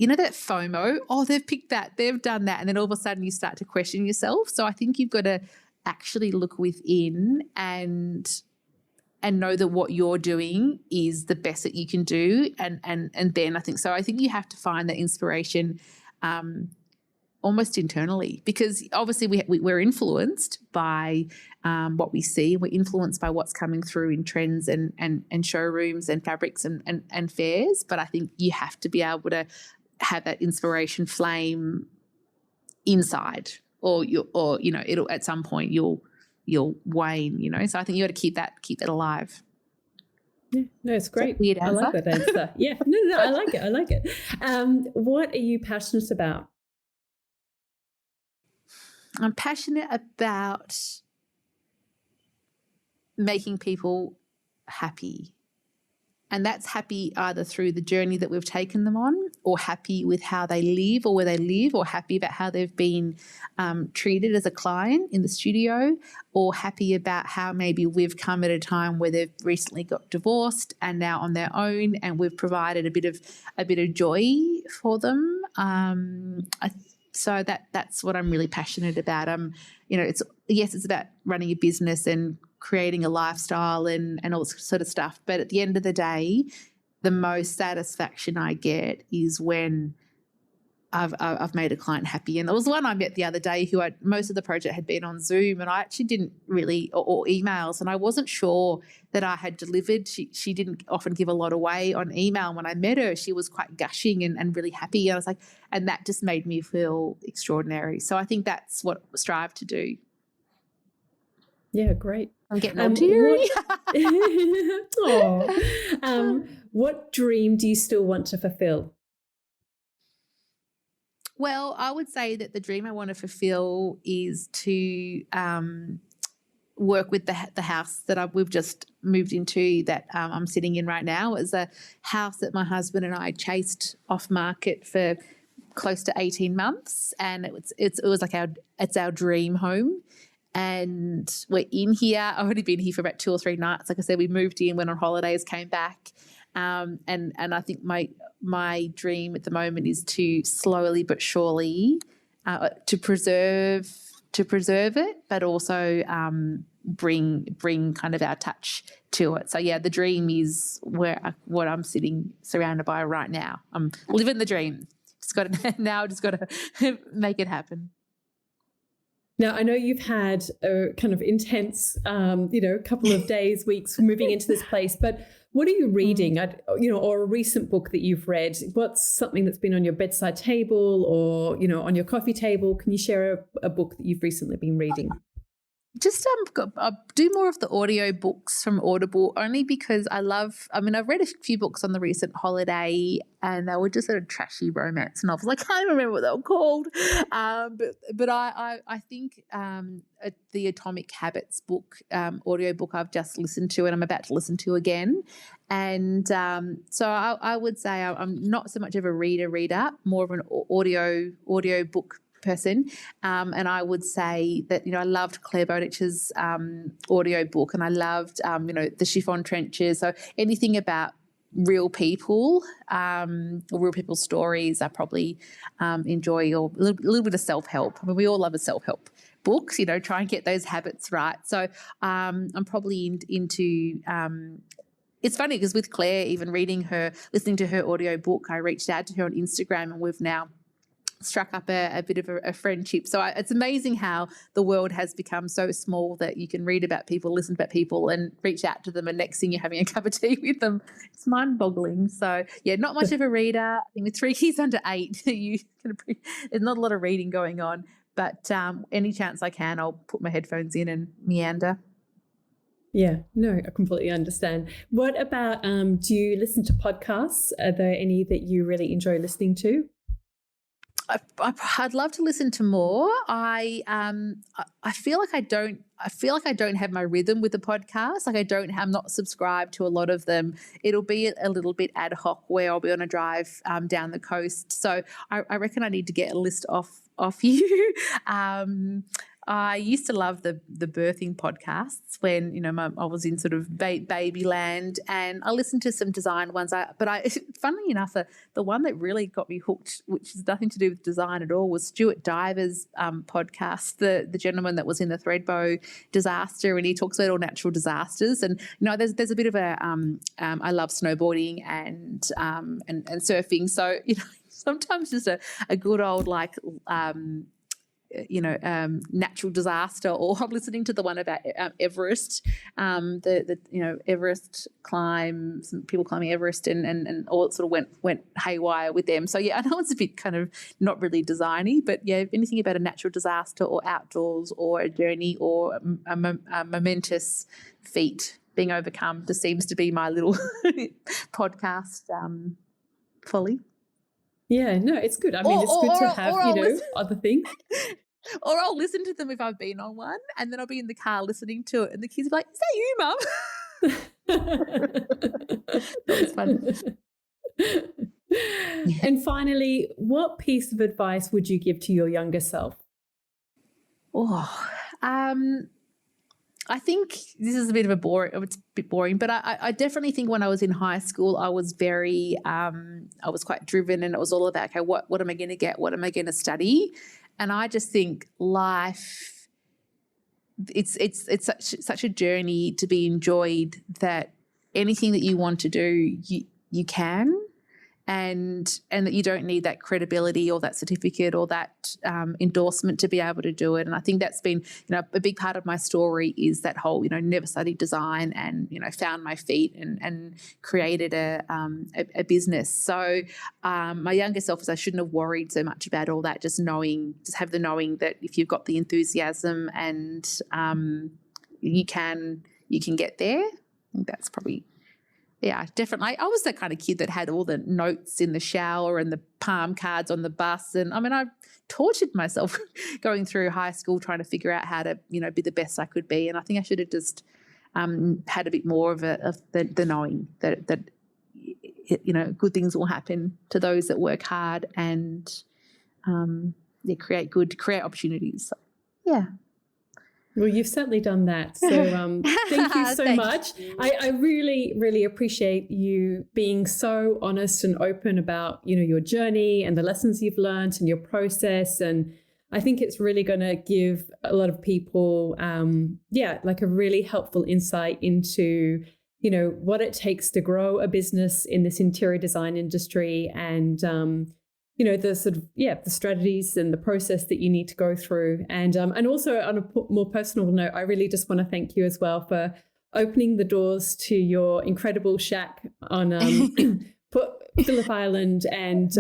that FOMO, oh, they've picked that, they've done that, and then all of a sudden you start to question yourself. So I think you've got to actually look within and know that what you're doing is the best that you can do, and then I think you have to find that inspiration almost internally, because obviously we're influenced by what we see. We're influenced by what's coming through in trends and showrooms and fabrics and fairs, but I think you have to be able to have that inspiration flame inside, or it'll at some point you'll wane, so I think you got to keep that alive. Yeah, no, it's great. Weird answer. I like that answer. Yeah, no, I like it. What are you passionate about? I'm passionate about making people happy. And that's happy either through the journey that we've taken them on, or happy with how they live or where they live, or happy about how they've been treated as a client in the studio, or happy about how maybe we've come at a time where they've recently got divorced and now on their own, and we've provided a bit of joy for them. So that's what I'm really passionate about. It's about running a business and creating a lifestyle and all this sort of stuff. But at the end of the day, the most satisfaction I get is when I've made a client happy. And there was one I met the other day who most of the project had been on Zoom, and I actually didn't really, or emails, and I wasn't sure that I had delivered. She didn't often give a lot away on email. And when I met her, she was quite gushing and really happy. And I was like, and that just made me feel extraordinary. So I think that's what I strive to do. Yeah, great. I'm getting all teary. What dream do you still want to fulfill? Well, I would say that the dream I want to fulfill is to work with the house that we've just moved into, that I'm sitting in right now. It was a house that my husband and I chased off market for close to 18 months, and it was like our dream home. And we're in here. I've already been here for about 2 or 3 nights. Like I said, we moved in, went on holidays, came back. And I think my dream at the moment is to slowly but surely to preserve it, but also bring kind of our touch to it. So yeah, the dream is what I'm sitting surrounded by right now. I'm living the dream. Just got to make it happen. Now, I know you've had a kind of intense, couple of days, weeks moving into this place, but what are you reading, or a recent book that you've read? What's something that's been on your bedside table or, on your coffee table? Can you share a book that you've recently been reading? Just I do more of the audio books from Audible, only because I've read a few books on the recent holiday, and they were just sort of trashy romance novels. I can't remember what they were called, but I think the Atomic Habits book, audio book, I've just listened to and I'm about to listen to again. And so I would say I'm not so much of a reader, more of an audio book person, and I would say that I loved Claire Bowditch's audio book, and I loved the Chiffon Trenches. So anything about real people or real people's stories, I probably enjoy, or a little bit of self-help. I mean, we all love a self-help book, try and get those habits right. So I'm probably into it's funny because with Claire, even listening to her audio book, I reached out to her on Instagram, and we've now struck up a bit of a friendship. So it's amazing how the world has become so small that you can read about people, listen about people, and reach out to them, and next thing you're having a cup of tea with them. It's mind-boggling. So yeah, not much of a reader. I think with 3 kids under 8, there's not a lot of reading going on. But any chance I can, I'll put my headphones in and meander. Yeah, no, I completely understand. What about, do you listen to podcasts? Are there any that you really enjoy listening to? I'd love to listen to more. I feel like I don't. I feel like I don't have my rhythm with the podcast. Like I'm not subscribed to a lot of them. It'll be a little bit ad hoc where I'll be on a drive down the coast. So I reckon I need to get a list off you. I used to love the birthing podcasts when, you know, I was in sort of baby land, and I listened to some design ones. Funnily enough, the one that really got me hooked, which has nothing to do with design at all, was Stuart Diver's podcast, the gentleman that was in the Threadbow disaster, and he talks about all natural disasters. And, you know, there's a bit of a I love snowboarding and surfing. So, you know, sometimes just a good old natural disaster, or I'm listening to the one about Everest, the Everest climb, some people climbing Everest, and all it sort of went haywire with them. So yeah, I know it's a bit kind of not really designy, but yeah, anything about a natural disaster or outdoors or a journey or a momentous feat being overcome just seems to be my little podcast folly. Yeah, no, it's good. I mean, it's good to have, other things. Or I'll listen to them if I've been on one, and then I'll be in the car listening to it, and the kids are like, "Is that you, Mum?" That's fun. And finally, what piece of advice would you give to your younger self? I think this is it's a bit boring, but I definitely think when I was in high school, I was I was quite driven, and it was all about, okay, what am I going to get? What am I going to study? And I just think life, it's such a journey to be enjoyed, that anything that you want to do, you can. And that you don't need that credibility or that certificate or that endorsement to be able to do it. And I think that's been, a big part of my story is that whole, never studied design and, found my feet and created a business. So my younger self is I shouldn't have worried so much about all that, just have the knowing that if you've got the enthusiasm and you can get there. I think that's probably... Yeah, definitely. I was the kind of kid that had all the notes in the shower and the palm cards on the bus. And I mean, I tortured myself going through high school trying to figure out how to, be the best I could be. And I think I should have just had a bit more of the knowing that good things will happen to those that work hard and create opportunities. So, yeah. Well, you've certainly done that. So thank you so much. I really, really appreciate you being so honest and open about, your journey and the lessons you've learned and your process. And I think it's really going to give a lot of people, like a really helpful insight into, what it takes to grow a business in this interior design industry, and the sort of, the strategies and the process that you need to go through. And also on a more personal note, I really just want to thank you as well for opening the doors to your incredible shack on Phillip Island and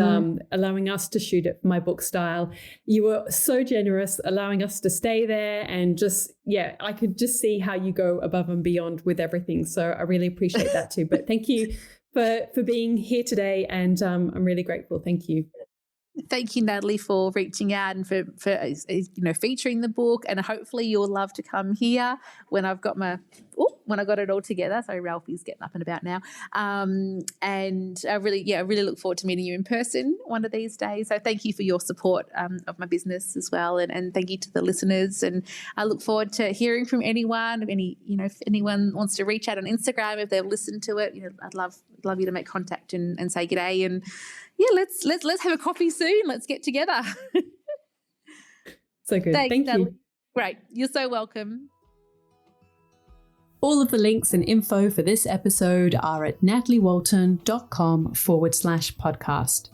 allowing us to shoot it for My Book Style. You were so generous allowing us to stay there, and just, I could just see how you go above and beyond with everything. So I really appreciate that too. But thank you for being here today, and I'm really grateful. Thank you. Thank you, Natalie, for reaching out and for featuring the book. And hopefully you'll love to come here when I've got when I got it all together. Sorry, Ralphie's getting up and about now. And I really look forward to meeting you in person one of these days. So thank you for your support of my business as well, and thank you to the listeners. And I look forward to hearing from anyone. If anyone wants to reach out on Instagram, if they've listened to it, I'd love you to make contact and say g'day. And let's have a coffee soon. Let's get together. So good. Thanks, Thank Natalie. you. Great. You're so welcome. All of the links and info for this episode are at nataliewalton.com/podcast.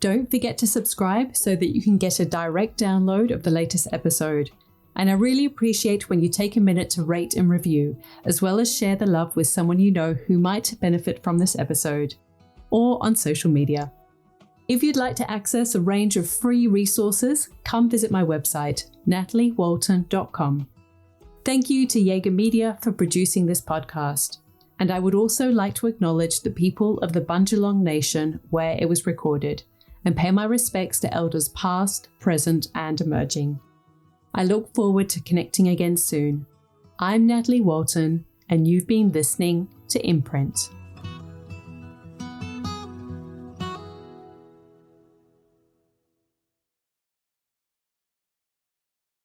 Don't forget to subscribe so that you can get a direct download of the latest episode. And I really appreciate when you take a minute to rate and review, as well as share the love with someone you know who might benefit from this episode, or on social media. If you'd like to access a range of free resources, come visit my website, nataliewalton.com. Thank you to Jaeger Media for producing this podcast. And I would also like to acknowledge the people of the Bundjalung Nation where it was recorded, and pay my respects to elders past, present, and emerging. I look forward to connecting again soon. I'm Natalie Walton, and you've been listening to Imprint.